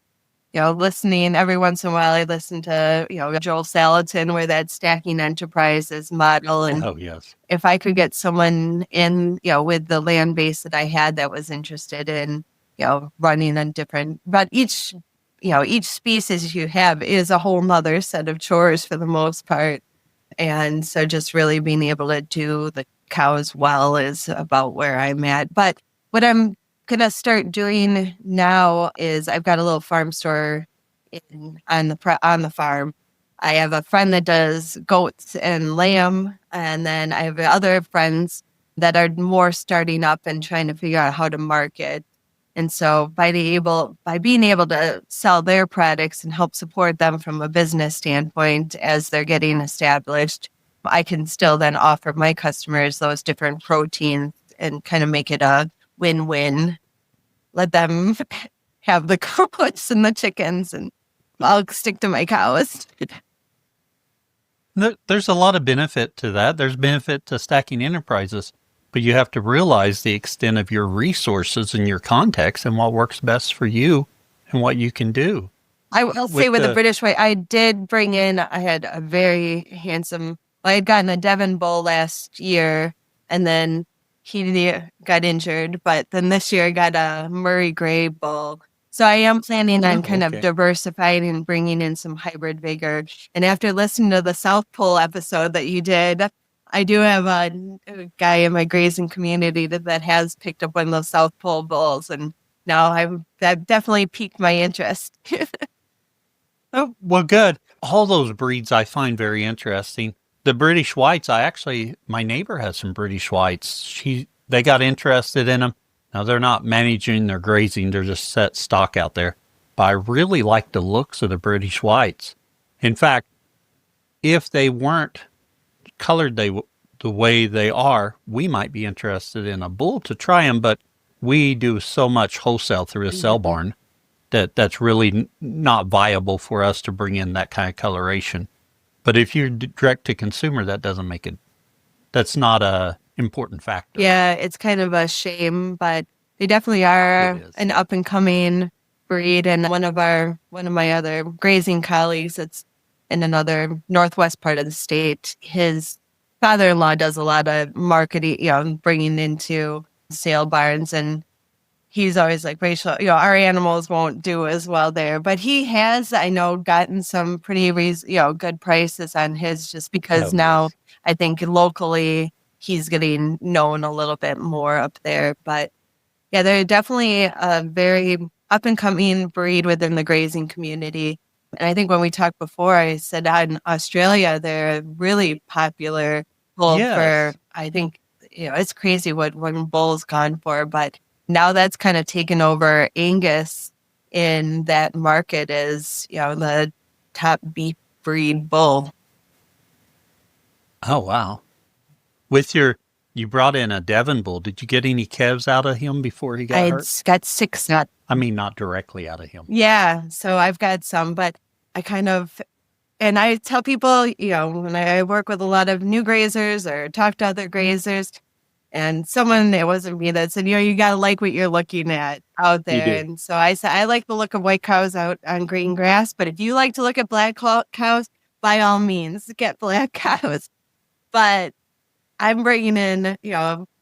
listening every once in a while, I listen to, Joel Salatin, where that Stacking Enterprises model. And if I could get someone in, with the land base that I had that was interested in, running on different, but each species you have is a whole nother set of chores for the most part. And so just really being able to do the cows well is about where I'm at. But what I'm gonna start doing now is I've got a little farm store on the farm. I have a friend that does goats and lamb, and then I have other friends that are more starting up and trying to figure out how to market. And so by being able to sell their products and help support them from a business standpoint as they're getting established, I can still then offer my customers those different proteins and kind of make it a win-win. Let them have the goats and the chickens, and I'll stick to my cows. There's a lot of benefit to that. There's benefit to stacking enterprises, but you have to realize the extent of your resources and your context and what works best for you and what you can do. I will say with the British White, I did bring in, I had a very handsome, I had gotten a Devon bull last year, and then he got injured, but then this year I got a Murray Gray bull. So I am planning on kind of diversifying and bringing in some hybrid vigor. And after listening to the South Pole episode that you did, I do have a guy in my grazing community that has picked up one of those South Pole bulls. And now that definitely piqued my interest. Oh, well, good. All those breeds I find very interesting. The British Whites, my neighbor has some British Whites. They got interested in them. Now, they're not managing their grazing. They're just set stock out there. But I really like the looks of the British Whites. In fact, if they weren't colored the way they are, we might be interested in a bull to try them. But we do so much wholesale through a sell barn that's really not viable for us to bring in that kind of coloration. But if you're direct to consumer, that's not a important factor. Yeah, it's kind of a shame, but they definitely are an up and coming breed. And one of my other grazing colleagues that's in another northwest part of the state, his father-in-law does a lot of marketing, bringing into sale barns, and he's always like, Rachel, our animals won't do as well there. But he has, I know, gotten some pretty good prices on his, just because now I think locally he's getting known a little bit more up there. But yeah, they're definitely a very up and coming breed within the grazing community. And I think when we talked before, I said out in Australia, they're really popular bull for, I think, it's crazy what one bull's gone for, but now that's kind of taken over Angus in that market as, the top beef breed bull. Oh, wow. You brought in a Devon bull. Did you get any calves out of him before he got hurt? I got 6 nuts. I mean, not directly out of him. Yeah. So I've got some, but and I tell people, when I work with a lot of new grazers or talk to other grazers, and it wasn't me that said, you got to like what you're looking at out there. And so I said, I like the look of white cows out on green grass, but if you like to look at black cows, by all means, get black cows. But I'm bringing in,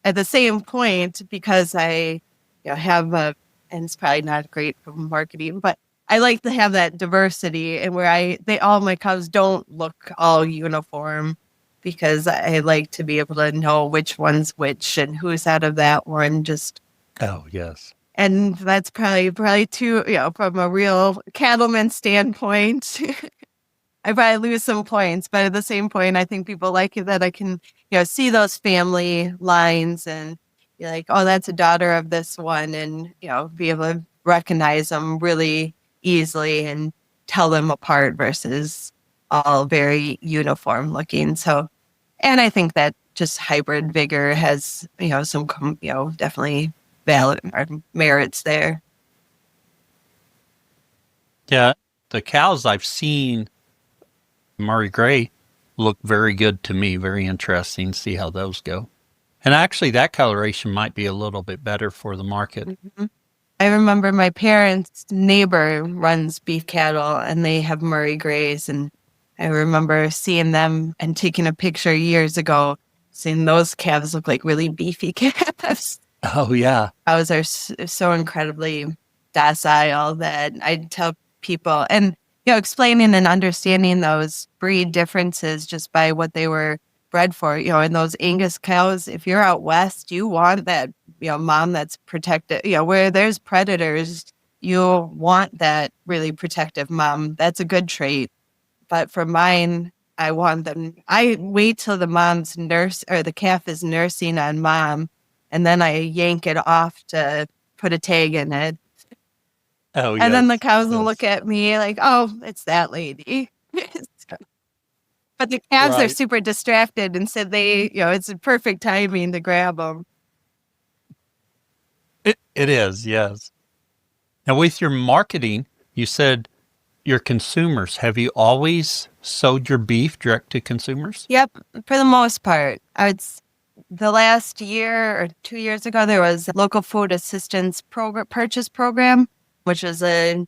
at the same point, because I have and it's probably not great for marketing, but I like to have that diversity, and where all my cows don't look all uniform, because I like to be able to know which one's which and who's out of that one. Oh, yes. And that's probably too, from a real cattleman standpoint, I probably lose some points, but at the same point, I think people like it that I can, see those family lines and be like, oh, that's a daughter of this one, and, be able to recognize them really easily and tell them apart versus all very uniform looking. So, and I think that just hybrid vigor has, some, definitely valid merits there. Yeah. The cows I've seen, Murray Gray, look very good to me. Very interesting to see how those go. And actually, that coloration might be a little bit better for the market. Mm-hmm. I remember my parents' neighbor runs beef cattle, and they have Murray Grays. And I remember seeing them and taking a picture years ago, seeing those calves look like really beefy calves. Oh, yeah. Cows are so incredibly docile that I tell people, and explaining and understanding those breed differences just by what they were bred for. And those Angus cows, if you're out west, you want that mom that's protected, where there's predators, you want that really protective mom. That's a good trait. But for mine, I wait till the mom's nurse or the calf is nursing on mom, and then I yank it off to put a tag in it. Oh, And then the yes. cows will look Yes. at me like, oh, it's that lady. But the calves are Right. super distracted, and so it's a perfect timing to grab them. It is, yes. Now, with your marketing, you said your consumers. Have you always sold your beef direct to consumers? Yep, for the most part. The last year or 2 years ago, there was a local food assistance program, purchase program, which was a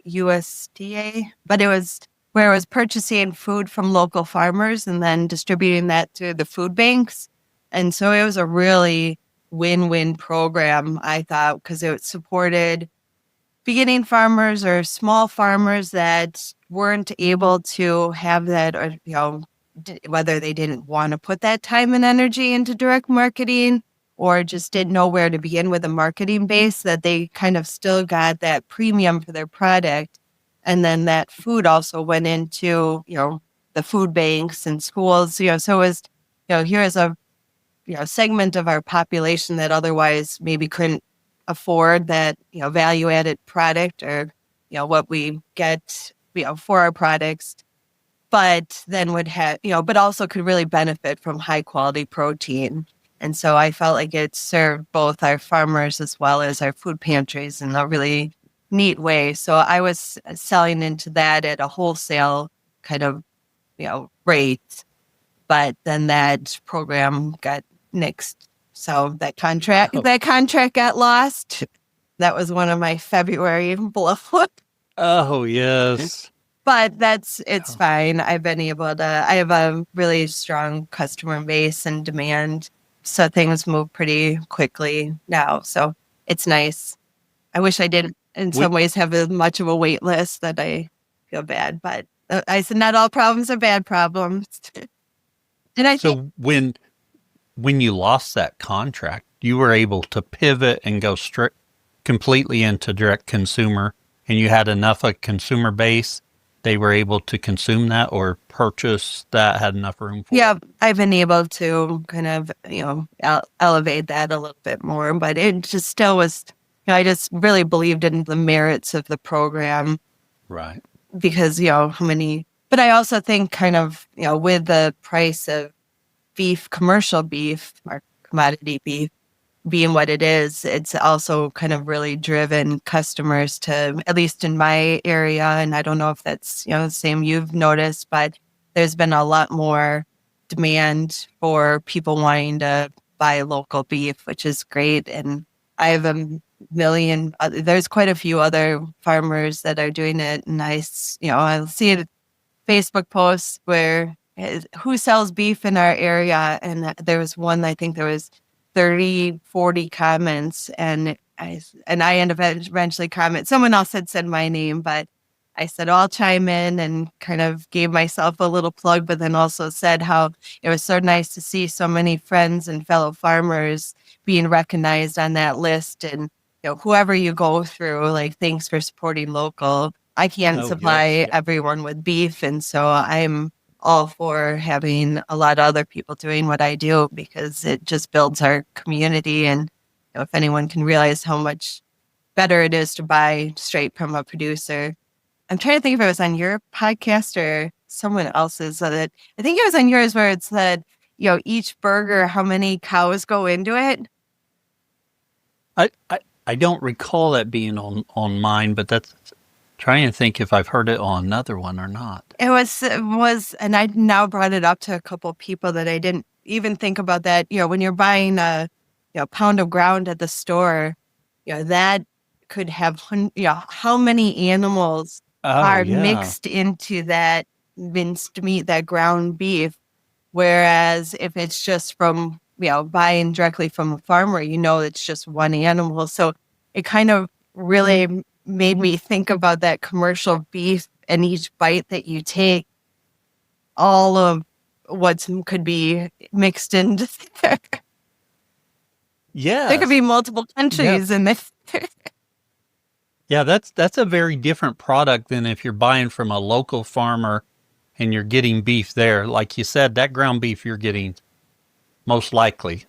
USDA, but it was where it was purchasing food from local farmers and then distributing that to the food banks. And so it was a really win-win program, I thought, because it supported beginning farmers or small farmers that weren't able to have that, or whether they didn't want to put that time and energy into direct marketing or just didn't know where to begin with a marketing base, that they kind of still got that premium for their product. And then that food also went into the food banks and schools. So it was here is a segment of our population that otherwise maybe couldn't afford that value added product, or what we get for our products, but then would have but also could really benefit from high quality protein. And so I felt like it served both our farmers as well as our food pantries in a really neat way. So I was selling into that at a wholesale kind of rate, but then that program got nixed. So that contract got lost. That was one of my February bluff. Oh, yes. But it's fine. I've been able to, I have a really strong customer base and demand. So things move pretty quickly now. So it's nice. I wish I didn't in some ways have as much of a wait list that I feel bad, but I said not all problems are bad problems. And I think, So when you lost that contract, you were able to pivot and go straight completely into direct consumer, and you had enough of consumer base, they were able to consume that or purchase that, had enough room for yeah, it? I've been able to kind of, elevate that a little bit more, but it just still was, I just really believed in the merits of the program Right. because, but I also think kind of, with the price of beef, commercial beef or commodity beef being what it is, it's also kind of really driven customers to, at least in my area, and I don't know if that's, the same you've noticed, but there's been a lot more demand for people wanting to buy local beef, which is great. And I have there's quite a few other farmers that are doing it. And I'll see it Facebook posts where who sells beef in our area, and there was one, I think there was 30, 40 comments, and I ended up eventually someone else had said my name, but I said, I'll chime in, and kind of gave myself a little plug, but then also said how it was so nice to see so many friends and fellow farmers being recognized on that list. And, whoever you go through, like, thanks for supporting local. I can't Oh, supply yes. everyone with beef. And so I'm all for having a lot of other people doing what I do, because it just builds our community. And if anyone can realize how much better it is to buy straight from a producer. I'm trying to think if it was on your podcast or someone else's. I think it was on yours where it said, each burger, how many cows go into it. I don't recall that being on mine, but that's trying to think if I've heard it on another one or not. It was, and I now brought it up to a couple of people that I didn't even think about that. When you're buying a pound of ground at the store, that could have, how many animals Oh, are yeah. mixed into that minced meat, that ground beef. Whereas if it's just from, buying directly from a farmer, it's just one animal. So it kind of really made me think about that commercial beef, and each bite that you take, all of what could be mixed into there. There could Yes. be multiple countries in this. Yeah, that's a very different product than if you're buying from a local farmer and you're getting beef there. Like you said, that ground beef you're getting most likely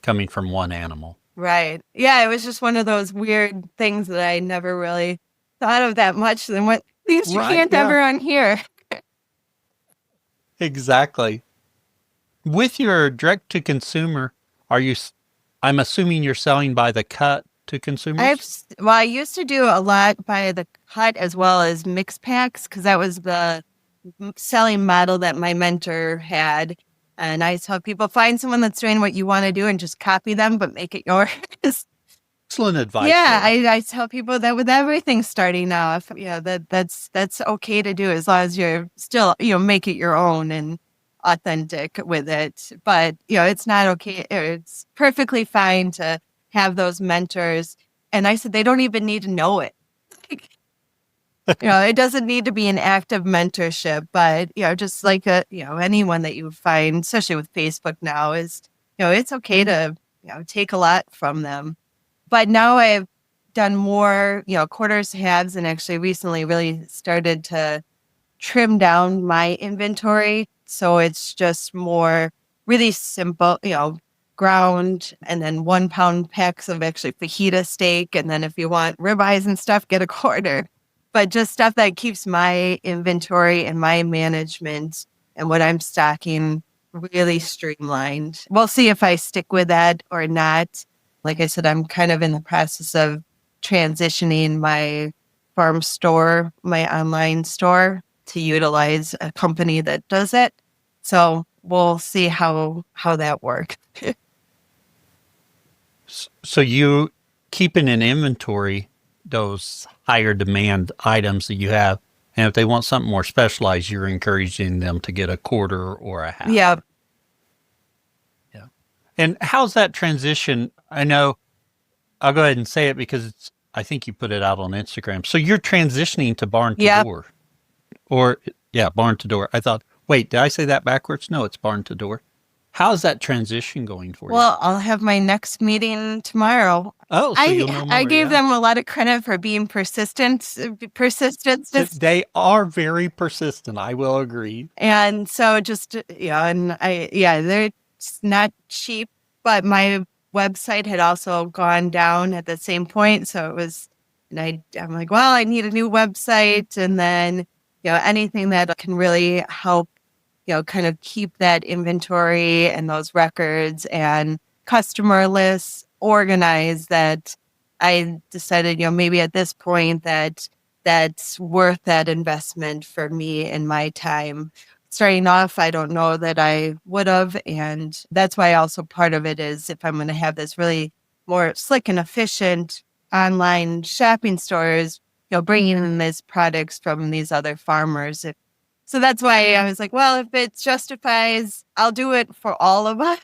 coming from one animal. Right. Yeah, it was just one of those weird things that I never really thought of that much. Then what things you Right, can't yeah. ever unhear. Exactly. With your direct to consumer, are you I'm assuming you're selling by the cut to consumers? I used to do a lot by the cut as well as mix packs because that was the selling model that my mentor had. And I tell people, find someone that's doing what you want to do and just copy them, but make it yours. Excellent advice Yeah, there. I tell people that with everything starting off, that's okay to do as long as you're still, make it your own and authentic with it. But, it's not okay. It's perfectly fine to have those mentors. And I said, they don't even need to know it. It doesn't need to be an active mentorship, but, just like, anyone that you find, especially with Facebook now is, it's okay to, take a lot from them. But now I've done more, quarters, halves, and actually recently really started to trim down my inventory. So it's just more really simple, ground and then 1 pound packs of actually fajita steak. And then if you want ribeyes and stuff, get a quarter. But just stuff that keeps my inventory and my management and what I'm stocking really streamlined. We'll see if I stick with that or not. Like I said, I'm kind of in the process of transitioning my farm store, my online store, to utilize a company that does it. So we'll see how that works. So you keeping in inventory those higher demand items that you have, and if they want something more specialized, you're encouraging them to get a quarter or a half. Yeah. Yeah. And how's that transition? I know I'll go ahead and say it because I think you put it out on Instagram. So you're transitioning to barn to Yep. door. Or yeah, barn to door. I thought, wait, did I say that backwards? No, it's barn to door. How's that transition going for you? Well, I'll have my next meeting tomorrow. Oh, so you'll know more. I gave yeah. them a lot of credit for being persistent. They are very persistent. I will agree. And so just, they're not cheap, but my website had also gone down at the same point. So it was, and I'm like, well, I need a new website. And then, anything that can really help, kind of keep that inventory and those records and customer lists organized, that I decided, maybe at this point that's worth that investment for me and my time. Starting off, I don't know that I would have. And that's why also part of it is if I'm going to have this really more slick and efficient online shopping stores, bringing in these products from these other farmers. So that's why I was like, well, if it justifies, I'll do it for all of us.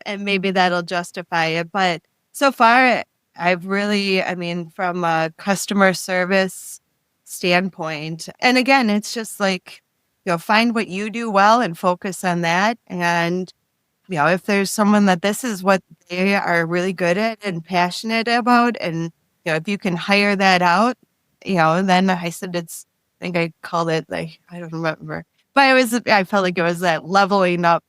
And maybe that'll justify it. But so far, I've really, from a customer service standpoint, and again, it's just like, find what you do well and focus on that. And, if there's someone that this is what they are really good at and passionate about, and, if you can hire that out, then I said I think I called it I don't remember, but I felt like it was that leveling up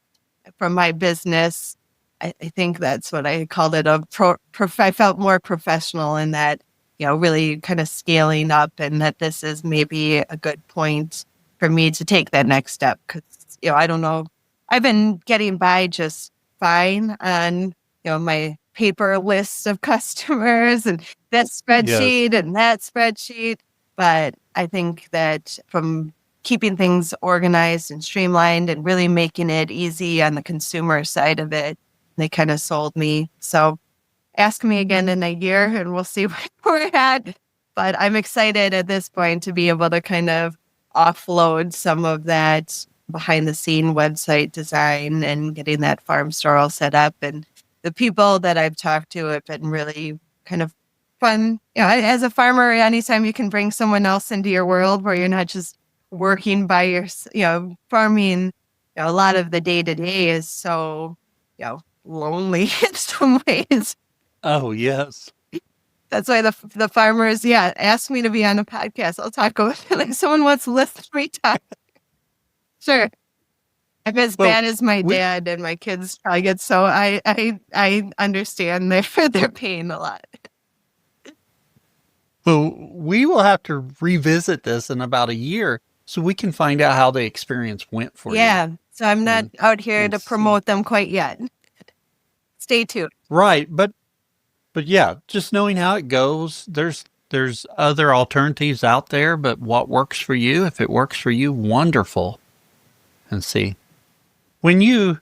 from my business. I think that's what I called it. I felt more professional in that, really kind of scaling up, and that this is maybe a good point for me to take that next step. Because, I don't know, I've been getting by just fine on, my paper lists of customers and this spreadsheet and that spreadsheet. But I think that from keeping things organized and streamlined and really making it easy on the consumer side of it, they kind of sold me. So ask me again in a year and we'll see where we're at. But I'm excited at this point to be able to kind of offload some of that behind the scene website design and getting that farm store all set up. And the people that I've talked to have been really kind of fun. As a farmer, anytime you can bring someone else into your world where you're not just working by your, farming, a lot of the day to day is so, lonely in some ways. Oh, yes. That's why the farmers, ask me to be on a podcast. I'll talk about it. Like someone wants to listen to me talk. Sure. I'm as Well, bad as my we dad and my kids probably get, so I understand their pain a lot. we will have to revisit this in about a year so we can find out how the experience went for you. Yeah. So I'm not And out here and to see. promote them quite yet. Stay tuned. Right, but yeah, just knowing how it goes, there's other alternatives out there, but what works for you, if it works for you, wonderful. And see. When you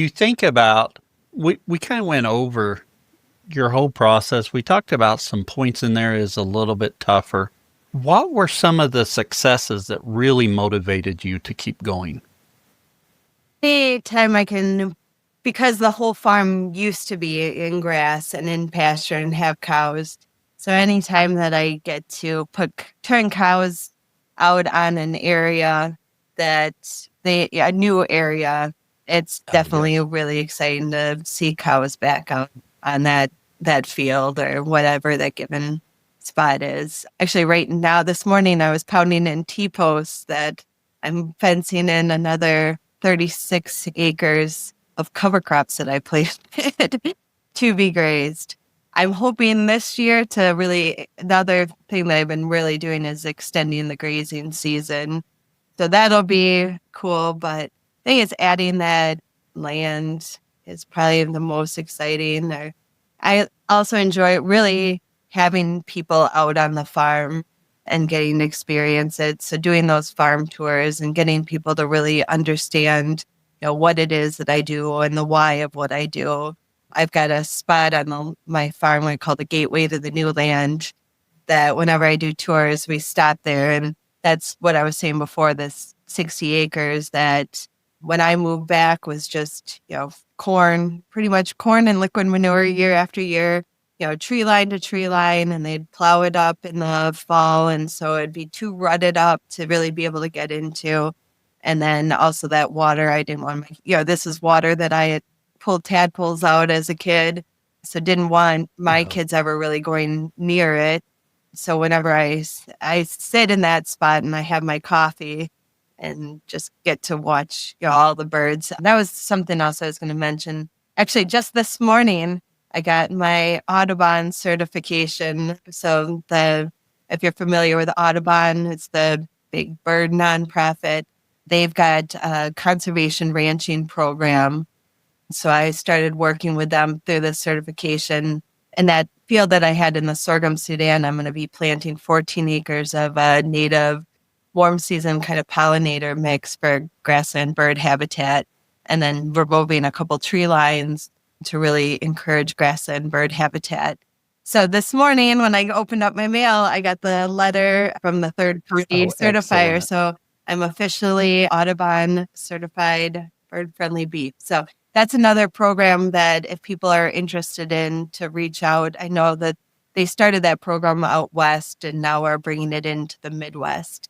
think about, we kind of went over your whole process. We talked about some points in there is a little bit tougher. What were some of the successes that really motivated you to keep going? Anytime I can, because the whole farm used to be in grass and in pasture and have cows. So anytime that I get to turn cows out on an area a new area, it's definitely Yes. really exciting to see cows back out on that field or whatever that given spot is. Actually, right now, this morning, I was pounding in T-posts that I'm fencing in another 36 acres of cover crops that I planted to be grazed. I'm hoping this year another thing that I've been really doing is extending the grazing season. So that'll be cool. But I think it's adding that land is probably the most exciting. I also enjoy really having people out on the farm and getting to experience it. So doing those farm tours and getting people to really understand, what it is that I do and the why of what I do. I've got a spot on my farm I call the Gateway to the New Land that whenever I do tours, we stop there. And that's what I was saying before, this 60 acres that when I moved back was just, corn, pretty much corn and liquid manure year after year, tree line to tree line, and they'd plow it up in the fall. And so it'd be too rutted up to really be able to get into. And then also that water, I didn't want this is water that I had pulled tadpoles out as a kid. So didn't want my Oh, kids ever really going near it. So whenever I sit in that spot and I have my coffee and just get to watch all the birds. That was something else I was going to mention. Actually, just this morning, I got my Audubon certification. So if you're familiar with Audubon, it's the big bird nonprofit. They've got a conservation ranching program. So I started working with them through this certification. And that field that I had in the sorghum Sudan, I'm going to be planting 14 acres of native warm season kind of pollinator mix for grassland bird habitat. And then we're moving a couple tree lines to really encourage grassland bird habitat. So this morning when I opened up my mail, I got the letter from the third party certifier. excellent. So I'm officially Audubon certified bird friendly beef. So that's another program that if people are interested in to reach out. I know that they started that program out west and now are bringing it into the Midwest.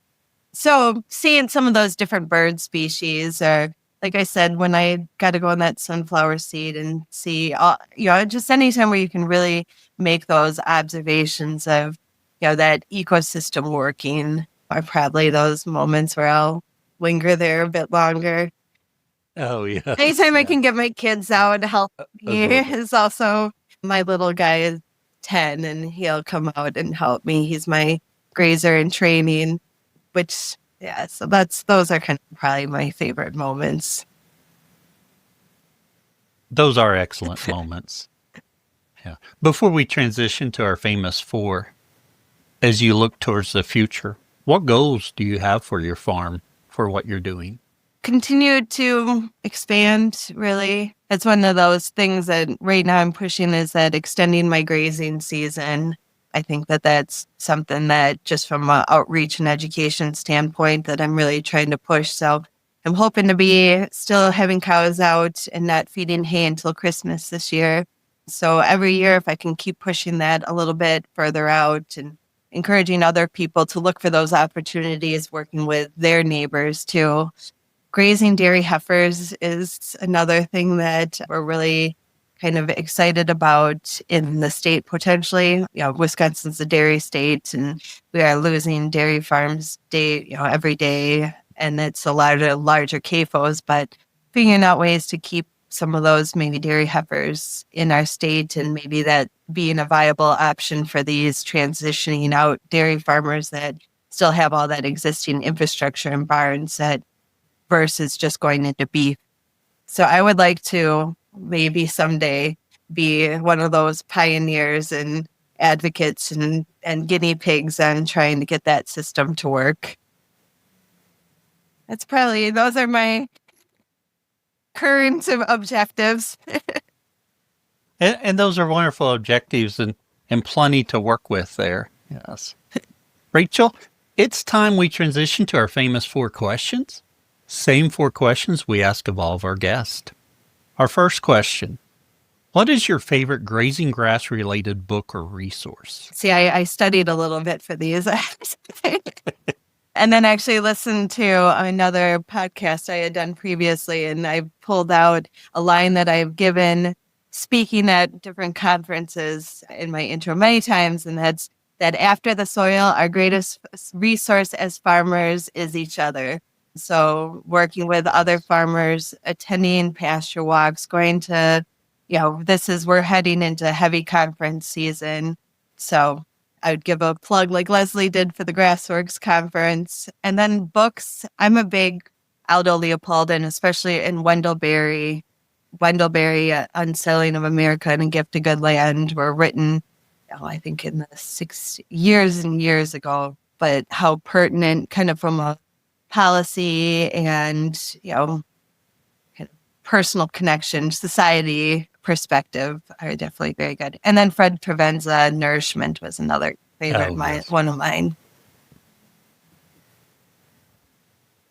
So seeing some of those different bird species, or like I said, when I got to go on that sunflower seed and see, just anytime where you can really make those observations of, that ecosystem working are probably those moments where I'll linger there a bit longer. Oh, yes. Anytime I Yeah. can get my kids out to help me Adorable. is also, my little guy is 10 and he'll come out and help me. He's my grazer in training. Which, so those are kind of probably my favorite moments. Those are excellent moments. Yeah. Before we transition to our famous four, as you look towards the future, what goals do you have for your farm, for what you're doing? Continue to expand, really. That's one of those things that right now I'm pushing is that extending my grazing season. I think that that's something that just from an outreach and education standpoint that I'm really trying to push. So I'm hoping to be still having cows out and not feeding hay until Christmas this year. So every year, if I can keep pushing that a little bit further out and encouraging other people to look for those opportunities, working with their neighbors too. Grazing dairy heifers is another thing that we're really kind of excited about in the state potentially. Wisconsin's a dairy state, and we are losing dairy farms every day, and it's a lot of larger CAFOs, but figuring out ways to keep some of those maybe dairy heifers in our state, and maybe that being a viable option for these transitioning out dairy farmers that still have all that existing infrastructure and barns that versus just going into beef. So I would like to maybe someday be one of those pioneers and advocates and guinea pigs on trying to get that system to work. Those are my current objectives. And those are wonderful objectives and plenty to work with there. Yes. Rachel, it's time we transition to our famous 4 questions. Same 4 questions we ask of all of our guests. Our first question: what is your favorite grazing grass related book or resource? See, I studied a little bit for these. And then actually listened to another podcast I had done previously, and I pulled out a line that I've given speaking at different conferences in my intro many times, and that's that after the soil, our greatest resource as farmers is each other. So working with other farmers, attending pasture walks, going to, we're heading into heavy conference season. So I would give a plug like Leslie did for the Grassworks conference. And then books, I'm a big Aldo Leopold, and especially in Wendell Berry, Unsettling of America and A Gift to Good Land were written, I think in the 6 years and years ago, but how pertinent kind of from a policy and, kind of personal connection, society perspective are definitely very good. And then Fred Provenza, Nourishment was another favorite, one of mine.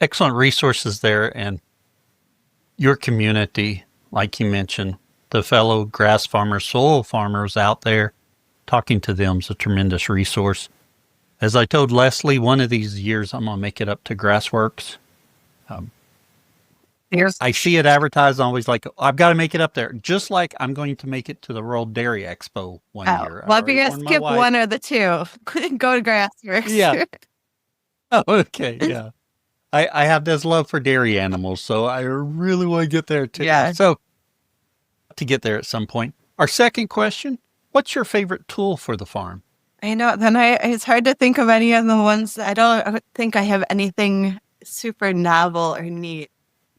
Excellent resources there, and your community, like you mentioned, the fellow grass farmers, soil farmers out there, talking to them is a tremendous resource. As I told Leslie, one of these years I'm going to make it up to Grassworks. I see it advertised, I'm always like, I've got to make it up there. Just like I'm going to make it to the World Dairy Expo one year. Well, if you're going to skip one or the two, go to Grassworks. Yeah. Oh, okay, yeah. I have this love for dairy animals, so I really want to get there too. Yeah. So, to get there at some point. Our second question: what's your favorite tool for the farm? I know. Then it's hard to think of any of the ones. I don't think I have anything super novel or neat.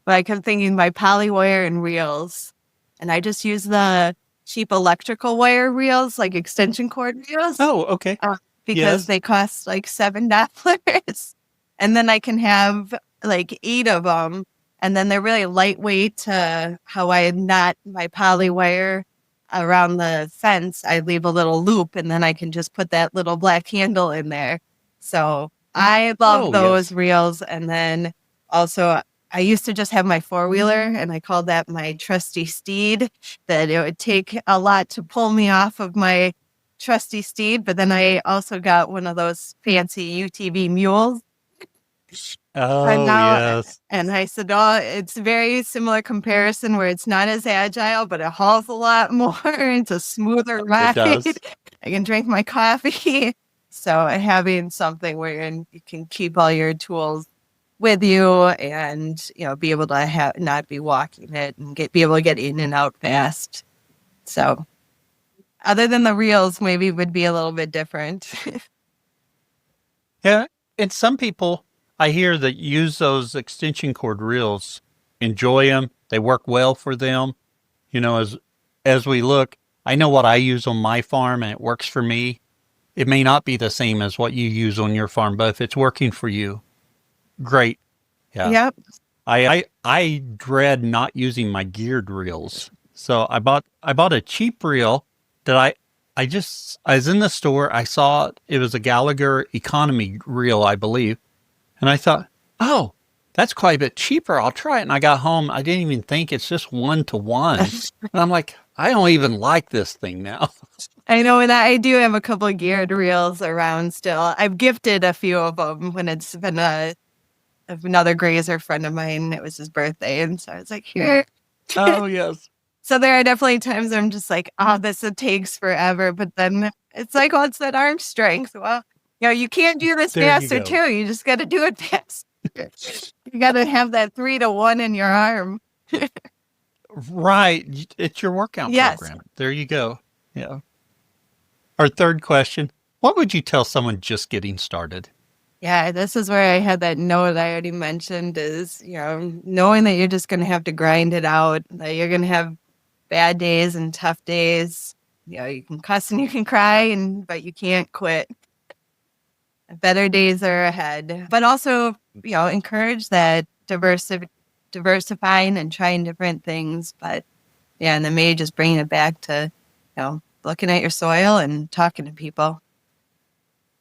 But I kept thinking my poly wire and reels, and I just use the cheap electrical wire reels, like extension cord reels. Oh, okay. Because they cost like $7, and then I can have like 8 of them, and then they're really lightweight to how I knot my poly wire around the fence. I leave a little loop, and then I can just put that little black handle in there. So I love those reels. And then also I used to just have my 4-wheeler, and I called that my trusty steed, that it would take a lot to pull me off of my trusty steed. But then I also got one of those fancy UTV mules. Oh, yes. And I said, oh, it's a very similar comparison where it's not as agile, but it hauls a lot more. It's a smoother ride. It does. I can drink my coffee. So having something where you can keep all your tools with you and, be able to not be walking it and be able to get in and out fast. So other than the reels, maybe would be a little bit different. Yeah. And some people I hear that use those extension cord reels, enjoy them. They work well for them. As we look, I know what I use on my farm and it works for me. It may not be the same as what you use on your farm, but if it's working for you, great. Yeah. Yep. I dread not using my geared reels. So I bought a cheap reel that I was in the store. I saw it was a Gallagher economy reel, I believe. And I thought, oh, that's quite a bit cheaper. I'll try it. And I got home. I didn't even think it's just 1-to-1. And I'm like, I don't even like this thing now. I know, and I do have a couple of geared reels around still. I've gifted a few of them when it's been a another grazer friend of mine. It was his birthday. And so I was like, here. Oh, yes. So there are definitely times I'm just like, oh, it takes forever. But then it's like, well, it's that arm strength. Well, you can't do this There you faster go. too. You just got to do it fast. You got to have that 3-to-1 in your arm. Right. It's your workout Yes. program. There you go. Yeah. Our third question, what would you tell someone just getting started? Yeah, this is where I had that note I already mentioned is, knowing that you're just going to have to grind it out, that you're going to have bad days and tough days. You can cuss and you can cry, but you can't quit. Better days are ahead. But also, encourage that diversifying and trying different things. But yeah, and then maybe just bringing it back to, looking at your soil and talking to people.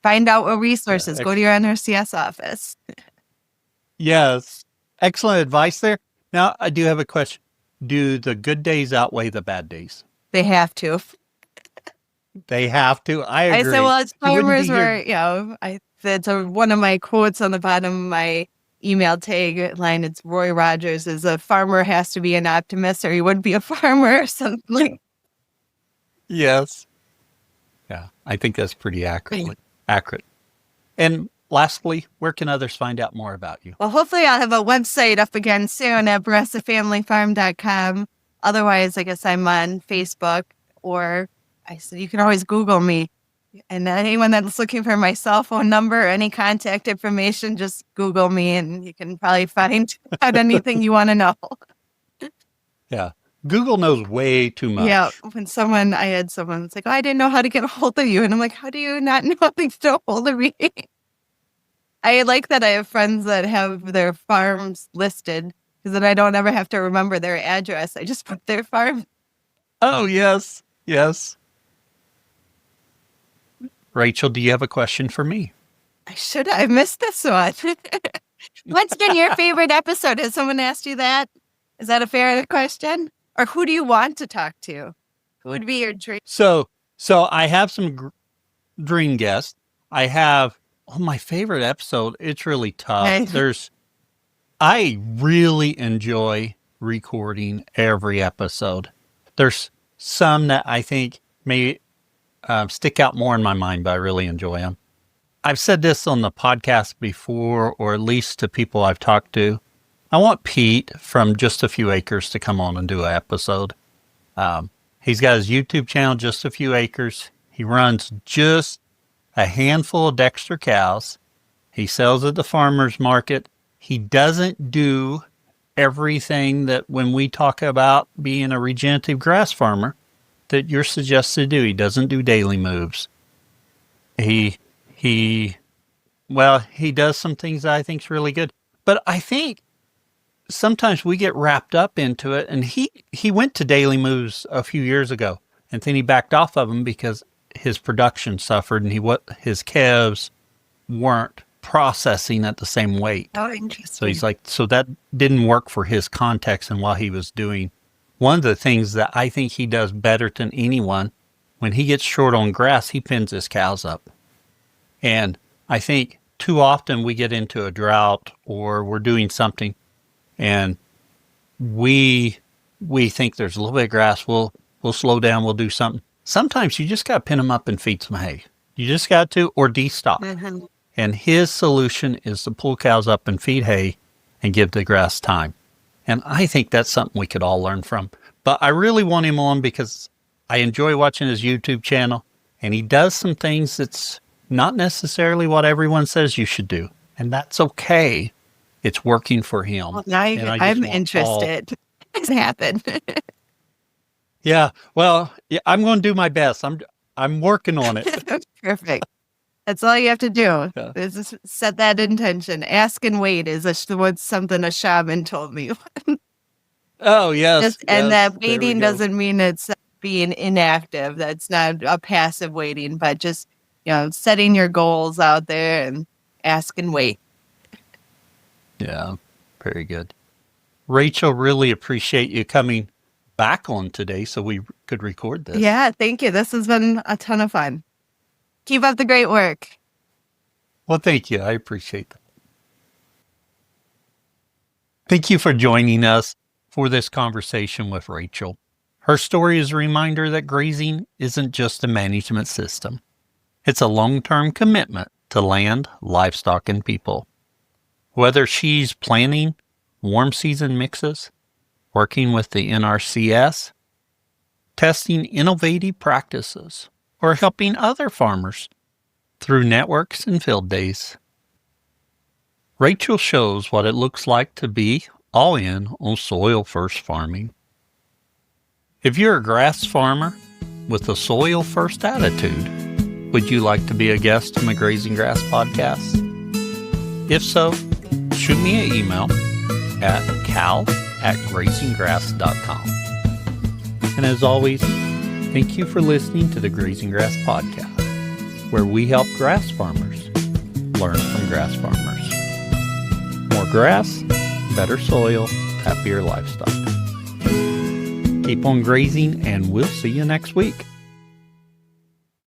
Find out what resources. Go to your NRCS office. Yes. Excellent advice there. Now, I do have a question. Do the good days outweigh the bad days? They have to. They have to. I agree. I said, well, it's You wouldn't be farmers here- where, that's one of my quotes on the bottom of my email tag line. It's Roy Rogers is a farmer has to be an optimist or he wouldn't be a farmer or something. Yes. Yeah, I think that's pretty accurate. And lastly, where can others find out more about you? Well, hopefully I'll have a website up again soon at BouressaFamilyFarm.com. Otherwise, I guess I'm on Facebook or you can always Google me. And anyone that's looking for my cell phone number or any contact information, just Google me and you can probably find out anything you want to know. Yeah. Google knows way too much. Yeah. When I had someone that's like, oh, I didn't know how to get a hold of you. And I'm like, how do you not know how to get a hold of me? I like that I have friends that have their farms listed because then I don't ever have to remember their address. I just put their farm. Oh, yes. Yes. Rachel, do you have a question for me? I missed this one. What's been your favorite episode? Has someone asked you that? Is that a fair question? Or who do you want to talk to? Who would be your dream? So I have some dream guests. I have my favorite episode. It's really tough. I really enjoy recording every episode. There's some that I think may stick out more in my mind, but I really enjoy them. I've said this on the podcast before, or at least to people I've talked to. I want Pete from Just a Few Acres to come on and do an episode. He's got his YouTube channel, Just a Few Acres. He runs just a handful of Dexter cows. He sells at the farmer's market. He doesn't do everything that when we talk about being a regenerative grass farmer that you're suggested to do. He doesn't do daily moves. He does some things that I think is really good. But I think sometimes we get wrapped up into it. And he went to daily moves a few years ago, and then he backed off of them because his production suffered and his calves weren't processing at the same weight. Oh, interesting. So he's like, so that didn't work for his context and what he was doing. One of the things that I think he does better than anyone, when he gets short on grass, he pins his cows up. And I think too often we get into a drought or we're doing something and we think there's a little bit of grass. We'll slow down. We'll do something. Sometimes you just got to pin them up and feed some hay. You just got to, or de-stock. Mm-hmm. And his solution is to pull cows up and feed hay and give the grass time. And I think that's something we could all learn from. But I really want him on because I enjoy watching his YouTube channel. And he does some things that's not necessarily what everyone says you should do. And that's okay. It's working for him. Well, now I'm interested. It's happened. Yeah. Well, yeah, I'm going to do my best. I'm working on it. Perfect. That's all you have to do. Yeah. Is just set that intention. Ask and wait is something a shaman told me. Oh, yes. And that waiting doesn't mean it's being inactive. That's not a passive waiting, but just, setting your goals out there and ask and wait. Yeah, very good. Rachel, really appreciate you coming back on today so we could record this. Yeah, thank you. This has been a ton of fun. Keep up the great work. Well, thank you. I appreciate that. Thank you for joining us for this conversation with Rachel. Her story is a reminder that grazing isn't just a management system. It's a long-term commitment to land, livestock, and people. Whether she's planning warm season mixes, working with the NRCS, testing innovative practices, or helping other farmers through networks and field days, Rachel shows what it looks like to be all in on soil-first farming. If you're a grass farmer with a soil-first attitude, would you like to be a guest on the Grazing Grass podcast? If so, shoot me an email at cal@grazinggrass.com. And as always, thank you for listening to the Grazing Grass podcast, where we help grass farmers learn from grass farmers. More grass, better soil, happier livestock. Keep on grazing, and we'll see you next week.